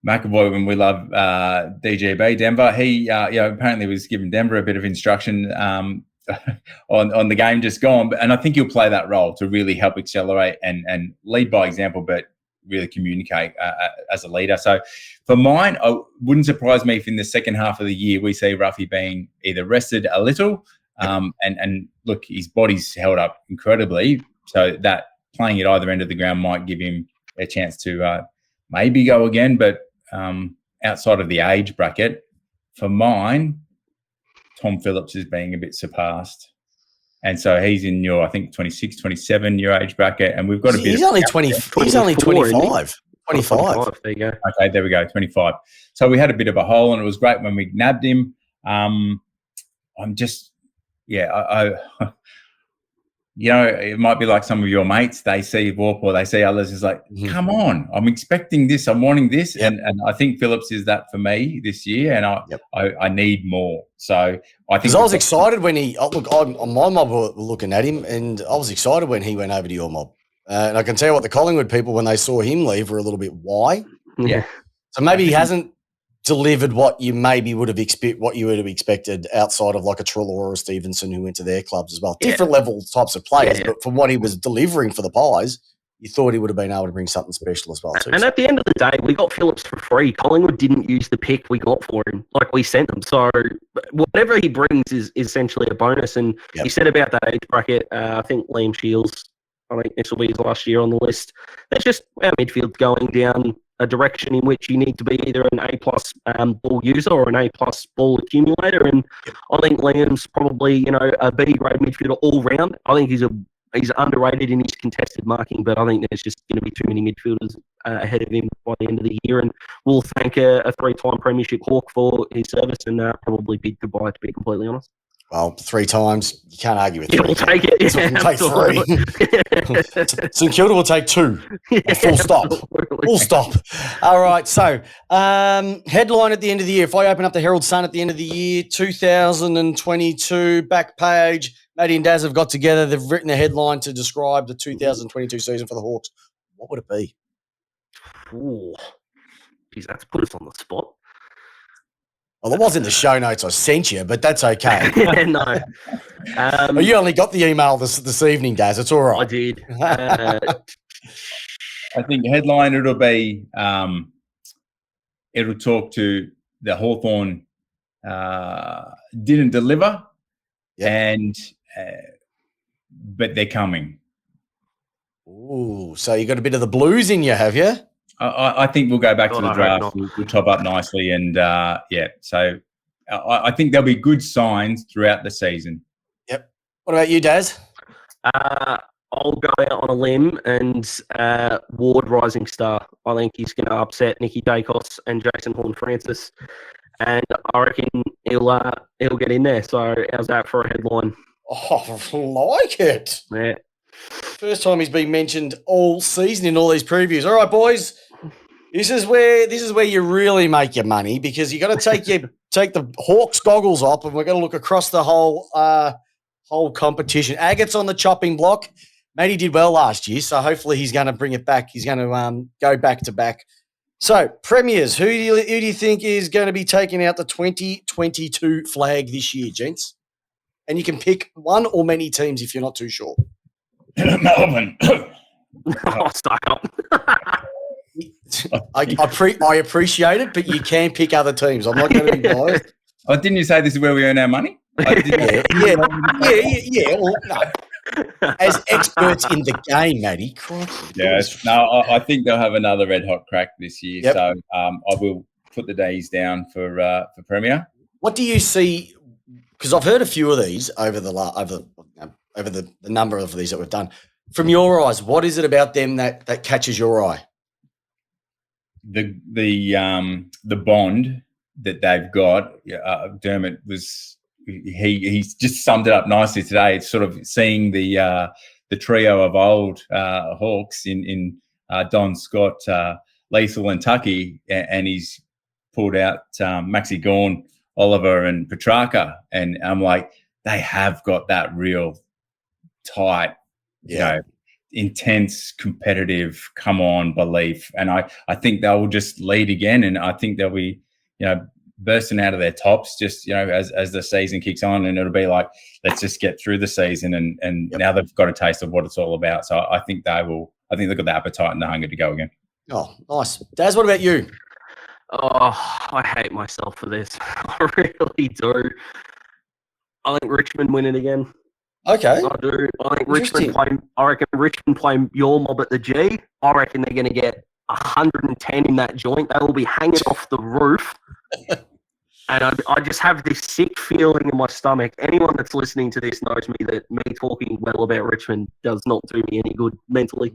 McAvoy, when we love DGB Denver, he apparently was giving Denver a bit of instruction on the game just gone, and I think he'll play that role to really help accelerate and lead by example, but really communicate as a leader. So for mine, it wouldn't surprise me if in the second half of the year we see Ruffy being either rested a little, and look, his body's held up incredibly, so that playing at either end of the ground might give him a chance to maybe go again. But outside of the age bracket, for mine, Tom Phillips is being a bit surpassed. And so he's in your, I think, 26, 27 your age bracket. And we've got a bit He's only 25. 25. There you go. Okay, there we go, 25. So we had a bit of a hole, and it was great when we nabbed him. It might be like some of your mates, they see Warp or they see others, it's like, come on, I'm expecting this, I'm wanting this. Yep. And I think Phillips is that for me this year, and I need more. So I think... Because I was excited when on my mob were looking at him, and I was excited when he went over to your mob. And I can tell you what, the Collingwood people, when they saw him leave, were a little bit, why? Yeah. So maybe he hasn't delivered what you maybe would have expected outside of like a Trelaw or a Stevenson who went to their clubs as well. Different level types of players, but from what he was delivering for the Pies, you thought he would have been able to bring something special as well too. And at the end of the day, we got Phillips for free. Collingwood didn't use the pick we got for him, like we sent them. So whatever he brings is essentially a bonus. And you said about that age bracket, I think Liam Shields, I think this will be his last year on the list. That's just our midfield going down a direction in which you need to be either an A-plus ball user or an A-plus ball accumulator. And I think Liam's probably, a B-grade midfielder all round. I think he's underrated in his contested marking, but I think there's just going to be too many midfielders ahead of him by the end of the year. And we'll thank a 3-time Premiership Hawk for his service and probably bid goodbye, to be completely honest. Well, 3 times, you can't argue with 3. We'll take it. So we'll take 3. St Kilda will take 2. Full stop. Full stop. All right. So, headline at the end of the year. If I open up the Herald Sun at the end of the year, 2022, back page, Matty and Daz have got together. They've written a headline to describe the 2022 season for the Hawks. What would it be? Ooh. Geez, that's put us on the spot. Well, it was in the show notes I sent you, but that's okay. No. You only got the email this evening, Daz. It's all right. I did. I think headline it'll be, it'll talk to the Hawthorn didn't deliver, and but they're coming. Ooh, so you got a bit of the blues in you, have you? I think we'll go back to the draft. We'll top up nicely, and so I think there'll be good signs throughout the season. Yep. What about you, Daz? I'll go out on a limb and Ward Rising Star. I think he's going to upset Nicky Dacos and Jason Horn-Francis, and I reckon he'll get in there. So how's that for a headline? Oh, I like it. Yeah. First time he's been mentioned all season in all these previews. All right, boys. This is where you really make your money, because you got to take the Hawks goggles off, and we're going to look across the whole competition. Agate's on the chopping block. Matty did well last year, so hopefully he's going to bring it back. He's going to go back to back. So, premiers, who do you think is going to be taking out the 2022 flag this year, gents? And you can pick one or many teams if you're not too sure. Melbourne. Stuck up. I appreciate it, but you can pick other teams. I'm not going to be biased. Oh, didn't you say this is where we earn our money? Yeah. Well, no. As experts in the game, Matty. Yes. No, I think they'll have another red hot crack this year. Yep. So I will put the days down for Premier. What do you see? Because I've heard a few of these over the number of these that we've done. From your eyes, what is it about them that catches your eye? The bond that they've got. Dermot was. He's just summed it up nicely today. It's sort of seeing the trio of old Hawks in Don Scott, Lethal and Tucky, and he's pulled out Maxi Gawn, Oliver and Petrarca, and I'm like, they have got that real tight, intense, competitive, come on belief, and I think they will just lead again, and I think they'll be, bursting out of their tops just, as the season kicks on, and it'll be like, let's just get through the season. And now they've got a taste of what it's all about. So I think they've got the appetite and the hunger to go again. Oh, nice. Daz, what about you? Oh, I hate myself for this. I really do. I think Richmond win it again. Okay. I do. I think Richmond play your mob at the G. I reckon they're going to get 110 in that joint. They will be hanging off the roof. And I just have this sick feeling in my stomach. Anyone that's listening to this knows me that me talking well about Richmond does not do me any good mentally.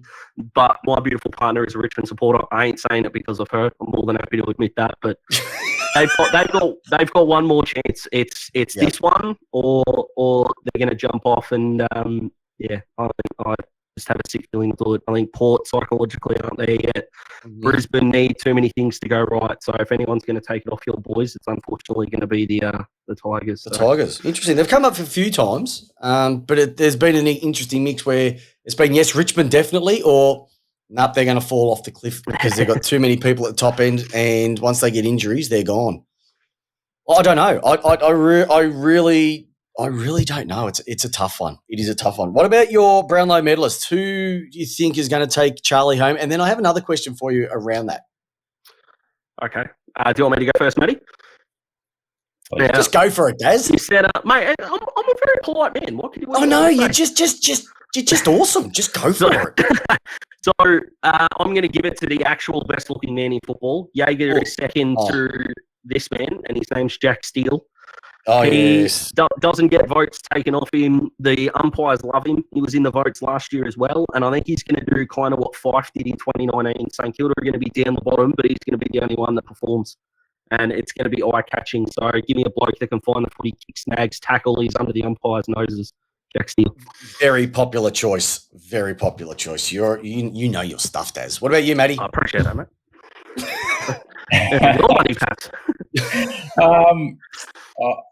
But my beautiful partner is a Richmond supporter. I ain't saying it because of her. I'm more than happy to admit that. But they've got one more chance. It's this one, or they're going to jump off. And I just have a sick feeling with it. I think Port psychologically aren't there yet. Mm-hmm. Brisbane need too many things to go right. So if anyone's going to take it off your boys, it's unfortunately going to be the Tigers. The Tigers. Interesting. They've come up a few times, but there's been an interesting mix where it's been, yes, Richmond definitely, or nope, they're going to fall off the cliff because they've got too many people at the top end, and once they get injuries, they're gone. Well, I don't know. I really don't know. It's a tough one. It is a tough one. What about your Brownlow medalists? Who do you think is going to take Charlie home? And then I have another question for you around that. Okay. Do you want me to go first, Matty? Yeah. Just go for it, Daz. You said, mate, I'm a very polite man. What can you? Oh no, you're just awesome. Just go for it. So I'm going to give it to the actual best-looking man in football. Jaeger is second to this man, and his name's Jack Steele. Oh, he yes. Doesn't get votes taken off him. The umpires love him. He was in the votes last year as well, and I think he's going to do kind of what Fife did in 2019. St Kilda are going to be down the bottom, but he's going to be the only one that performs, and it's going to be eye-catching. So give me a bloke that can find the footy, kick, snags, tackle. He's under the umpires' noses. Jack Steele. Very popular choice. Very popular choice. You know your stuff, Daz. What about you, Matty? I appreciate that, mate.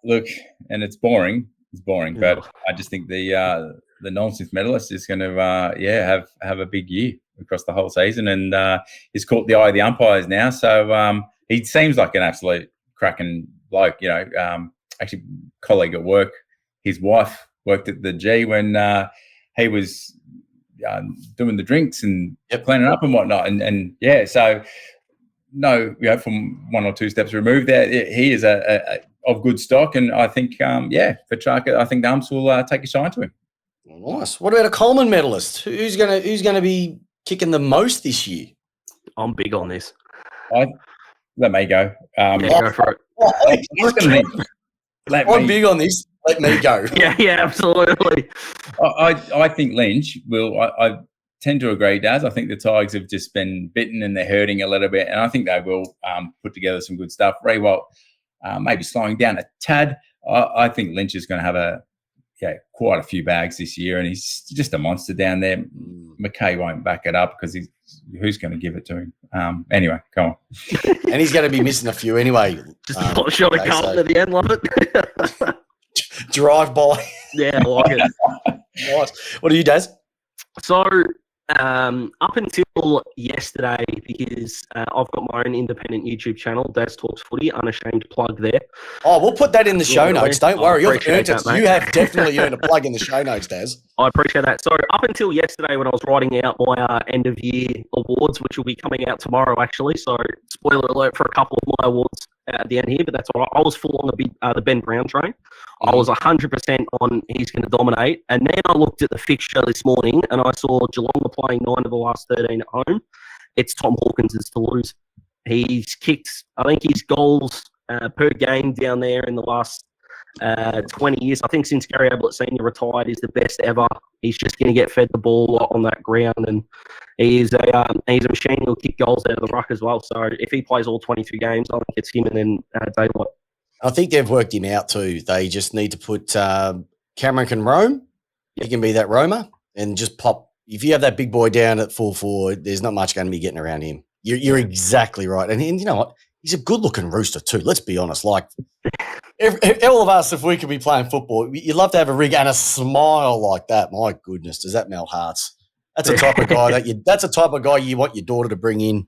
Look, and it's boring. It's boring, but I just think the Nolan-Smith medalist is going to have a big year across the whole season, and he's caught the eye of the umpires now. So he seems like an absolute cracking bloke. Actually, colleague at work, his wife worked at the G when he was doing the drinks and cleaning up and whatnot, and so. No, from one or two steps removed there, he is of good stock, and I think, for Chaka, I think the umps will take a shine to him. Nice. What about a Coleman medalist? Who's gonna be kicking the most this year? I'm big on this. Let me go. Go for it. I'm big on this. let me go. Yeah, absolutely. I think Lynch will. I tend to agree, Daz. I think the Tigers have just been bitten and they're hurting a little bit, and I think they will put together some good stuff. Rewalt maybe slowing down a tad. I think Lynch is going to have quite a few bags this year, and he's just a monster down there. McKay won't back it up because who's going to give it to him? Anyway, come on. And he's going to be missing a few anyway. Just a pot shot of Carlton at the end, love it. Drive by. Yeah, I like it. Nice. What are you, Daz? So, up until yesterday, because I've got my own independent YouTube channel, Daz Talks Footy, unashamed plug there. Oh, we'll put that in the show notes. Don't worry. You've earned it. Mate. You have definitely earned a plug in the show notes, Daz. I appreciate that. So, up until yesterday when I was writing out my end-of-year awards, which will be coming out tomorrow, actually. So, spoiler alert for a couple of my awards at the end here, but that's all right. I was full on the Ben Brown train. I was 100% on he's going to dominate. And then I looked at the fixture this morning and I saw Geelong are playing 9 of the last 13 at home. It's Tom Hawkins is to lose. He's kicked, I think his goals per game down there in the last 20 years. I think since Gary Ablett Sr. retired is the best ever. He's just going to get fed the ball on that ground, and he's a machine. He'll kick goals out of the ruck as well. So if he plays all 22 games, I think it's him and then daylight. I think they've worked him out too. They just need to put Cameron can roam. He can be that roamer and just pop. If you have that big boy down at full forward, there's not much going to be getting around him. You're exactly right. And you know what? He's a good-looking rooster too. Let's be honest. Like all of us, if we could be playing football, you'd love to have a rig and a smile like that. My goodness, does that melt hearts? That's the type of guy that's the type of guy you want your daughter to bring in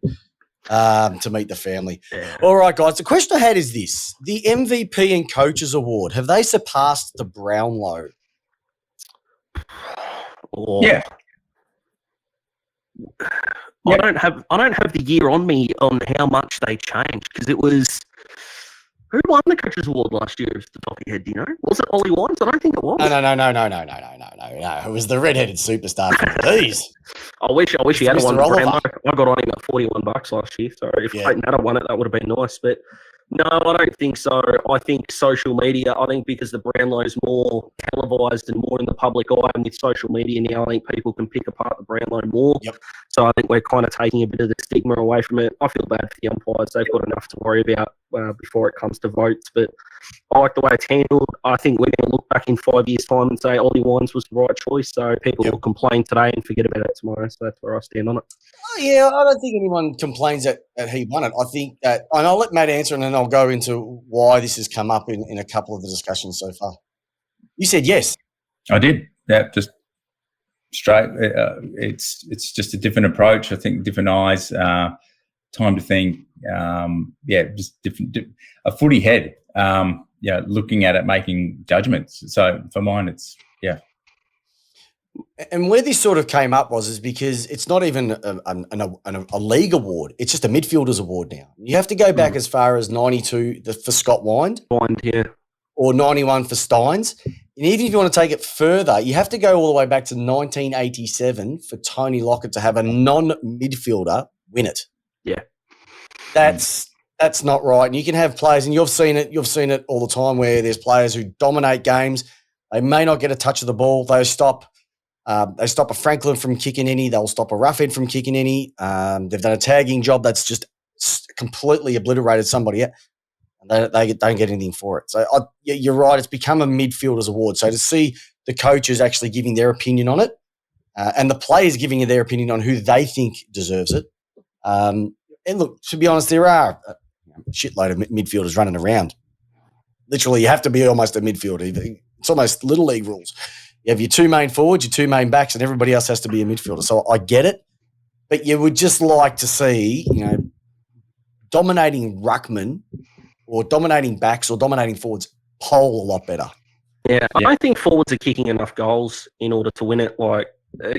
to meet the family. Yeah. All right, guys. The question I had is this: the MVP and Coaches Award, have they surpassed the Brownlow? Oh. Yeah. I don't have the year on me on how much they changed, because it was who won the Coaches Award last year off the top of your head, do you know? Was it Ollie Wines? I don't think it was. No. It was the red-headed superstar from the D's. I wish he had won the Brownlow. I got on him at $41 last year. So if Clayton had won it, that would have been nice. But no, I don't think so. I think social media, because the Brownlow is more televised and more in the public eye, and with social media now, I think people can pick apart the Brownlow more. Yep. So I think we're kind of taking a bit of the stigma away from it. I feel bad for the umpires. They've got enough to worry about before it comes to votes. But I like the way it's handled. I think we're going to look back in 5 years' time and say Ollie Wines was the right choice. So people will complain today and forget about it tomorrow. So that's where I stand on it. Oh, yeah, I don't think anyone complains that he won it. I think that, and I'll let Matt answer, and then I'll go into why this has come up in a couple of the discussions so far. You said yes. I did. Yeah, just straight. It's just a different approach. I think different eyes, time to think. Just different. A footy head. Looking at it, making judgments. So for mine, it's And where this sort of came up is because it's not even a league award. It's just a midfielders award now. You have to go back as far as 92 for Scott Wind. Or 91 for Steins. And even if you want to take it further, you have to go all the way back to 1987 for Tony Lockett to have a non-midfielder win it. Yeah. That's not right. And you can have players, and you've seen it all the time, where there's players who dominate games. They may not get a touch of the ball. They stop a Franklin from kicking any. They'll stop a roughhead from kicking any. They've done a tagging job that's just completely obliterated somebody out. They don't get anything for it. So you're right. It's become a midfielders award. So to see the coaches actually giving their opinion on it, and the players giving their opinion on who they think deserves it. And look, to be honest, there are a shitload of midfielders running around. Literally, you have to be almost a midfielder. It's almost little league rules. You have your two main forwards, your two main backs, and everybody else has to be a midfielder. So I get it, but you would just like to see, dominating ruckman or dominating backs or dominating forwards poll a lot better. Yeah, I don't think forwards are kicking enough goals in order to win it. I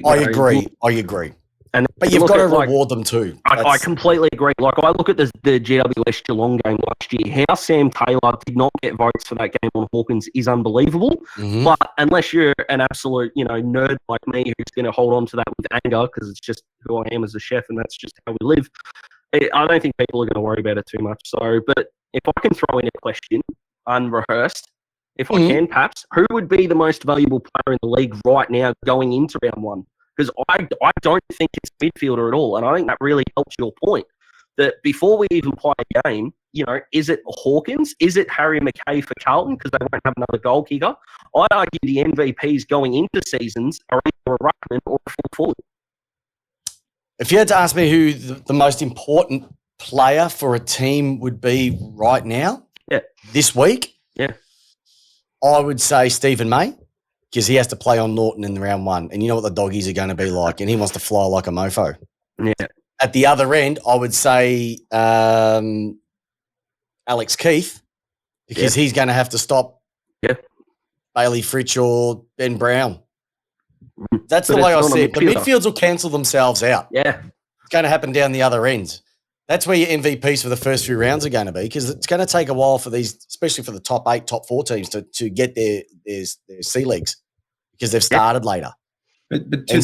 agree. But you've got to reward them too. I completely agree. I look at the GWS Geelong game last year. How Sam Taylor did not get votes for that game on Hawkins is unbelievable. Mm-hmm. But unless you're an absolute, nerd like me who's going to hold on to that with anger because it's just who I am as a chef and that's just how we live, I don't think people are going to worry about it too much. So, but if I can throw in a question, unrehearsed, if I can, Paps, who would be the most valuable player in the league right now going into round one? Because I don't think it's midfielder at all. And I think that really helps your point that before we even play a game, is it Hawkins? Is it Harry McKay for Carlton because they won't have another goal kicker? I'd argue the MVPs going into seasons are either a ruckman or a full forward. If you had to ask me who the most important player for a team would be right now, this week, I would say Stephen May because he has to play on Norton in round one. And you know what the doggies are going to be like, and he wants to fly like a mofo. Yeah. At the other end, I would say Alex Keith because he's going to have to stop Bailey Fritsch or Ben Brown. That's the way I see it. The midfields will cancel themselves out. Yeah. It's going to happen down the other ends. That's where your MVPs for the first few rounds are going to be because it's going to take a while for these, especially for the top 8, top 4 teams to get their sea legs because they've started later. But to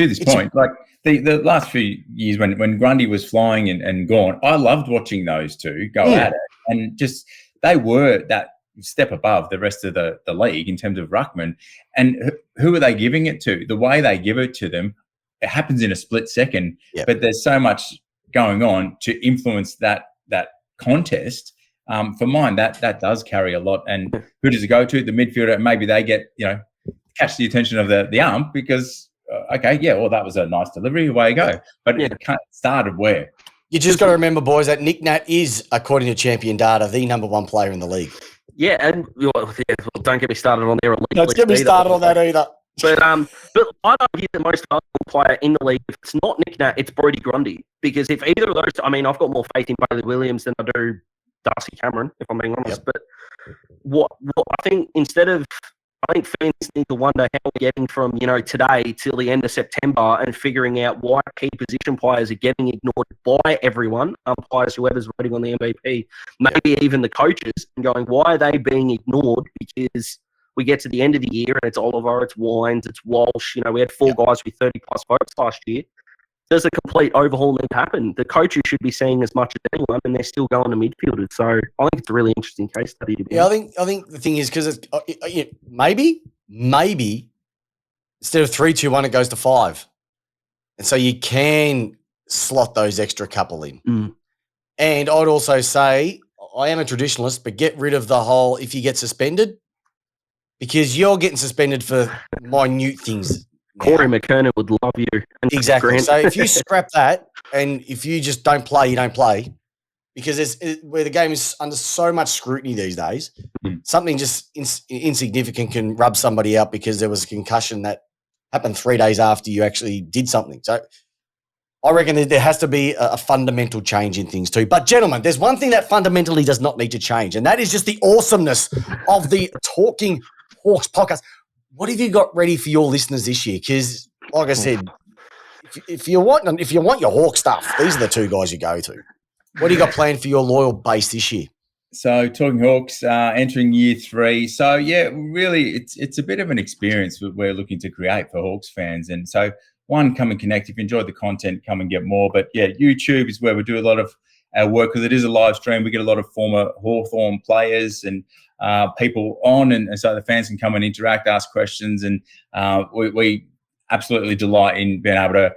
this point, like the last few years when Grundy was flying and gone, I loved watching those two go at it. And just they were that step above the rest of the league in terms of ruckman. And who are they giving it to? The way they give it to them, it happens in a split second, but there's so much going on to influence that contest. For mine, that does carry a lot. And who does it go to? The midfielder. Maybe they get, catch the attention of the ump because, that was a nice delivery. Away you go. But it started where? You just got to remember, boys, that Nick Nat is, according to Champion Data, the number 1 player in the league. Yeah, and don't get me started on their elite. Don't get me started on that either. But I'd argue the most valuable player in the league, if it's not Nick Nat, it's Brodie Grundy. Because if either of those, I've got more faith in Bailey Williams than I do Darcy Cameron, if I'm being honest. But what I think fans need to wonder how we're getting from today till the end of September and figuring out why key position players are getting ignored by everyone, umpires, whoever's voting on the MVP, maybe even the coaches, and going, why are they being ignored? Because we get to the end of the year and it's Oliver, it's Wines, it's Walsh. We had 4 guys with 30 plus votes last year. There's a complete overhaul need to happen. The coaches should be seeing as much as anyone, and they're still going to midfielders. So I think it's a really interesting case study to be. Yeah, I think the thing is because it's maybe instead of 3-2-1, it goes to 5, and so you can slot those extra couple in. And I'd also say I am a traditionalist, but get rid of the whole if you get suspended because you're getting suspended for minute things. Corey McKernan would love you. Exactly. So if you scrap that and if you just don't play, you don't play because where the game is under so much scrutiny these days, something just insignificant can rub somebody out because there was a concussion that happened 3 days after you actually did something. So I reckon that there has to be a fundamental change in things too. But gentlemen, there's one thing that fundamentally does not need to change, and that is just the awesomeness of the Talking Hawks podcast. What have you got ready for your listeners this year? Because, like I said, if you want your Hawk stuff, these are the 2 guys you go to. What do you got planned for your loyal base this year? So, Talking Hawks, entering year 3. So, really, it's a bit of an experience we're looking to create for Hawks fans. And so, one, come and connect. If you enjoyed the content, come and get more. But, YouTube is where we do a lot of our work because it is a live stream. We get a lot of former Hawthorn players and people on, and so the fans can come and interact, ask questions, and we absolutely delight in being able to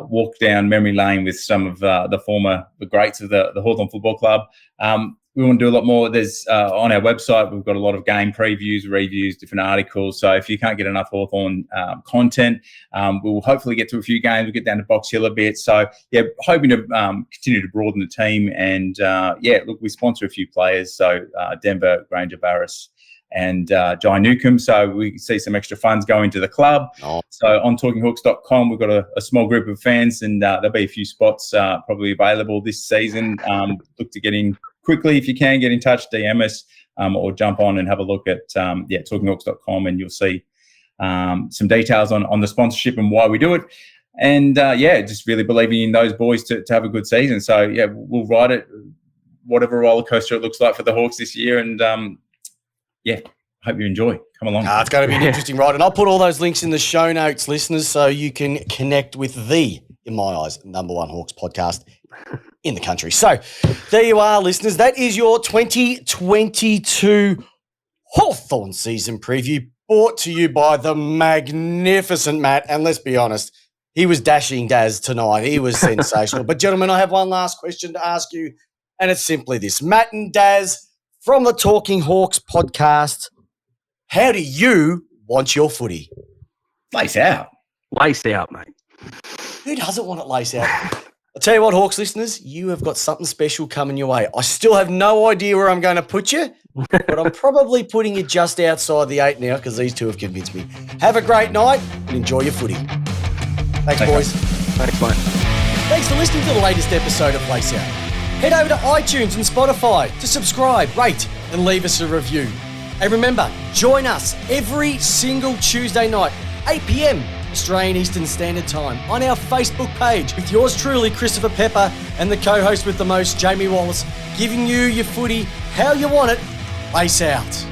walk down memory lane with some of the greats of the Hawthorn Football Club. We want to do a lot more. There's on our website, we've got a lot of game previews, reviews, different articles. So if you can't get enough Hawthorn content, we'll hopefully get to a few games. We'll get down to Box Hill a bit. So, hoping to continue to broaden the team. And, look, we sponsor a few players. So Denver, Granger Barris, and Jai Newcomb. So we see some extra funds go into the club. So on talkinghawks.com, we've got a small group of fans, and there'll be a few spots probably available this season. Look to get in quickly. If you can, get in touch, DM us, or jump on and have a look at talkinghawks.com, and you'll see some details on the sponsorship and why we do it. And, just really believing in those boys to have a good season. So, we'll ride it, whatever roller coaster it looks like for the Hawks this year. And, hope you enjoy. Come along. It's going to be an interesting ride. And I'll put all those links in the show notes, listeners, so you can connect with in my eyes, number 1 Hawks podcast in the country. So there you are, listeners. That is your 2022 Hawthorn Season Preview, brought to you by the magnificent Matt. And let's be honest, he was dashing Daz tonight. He was sensational. But, gentlemen, I have one last question to ask you, and it's simply this. Matt and Daz from the Talking Hawks podcast, how do you want your footy? Lace out. Lace out, mate. Who doesn't want it lace out? I'll tell you what, Hawks listeners, you have got something special coming your way. I still have no idea where I'm going to put you, but I'm probably putting you just outside the 8 now because these two have convinced me. Have a great night and enjoy your footy. Thanks, boys. Thanks, mate. Thanks for listening to the latest episode of Lace Out. Head over to iTunes and Spotify to subscribe, rate, and leave us a review. And remember, join us every single Tuesday night, 8 p.m. Australian Eastern Standard Time, on our Facebook page with yours truly, Christopher Pepper, and the co-host with the most, Jamie Wallis, giving you your footy how you want it. Lace out.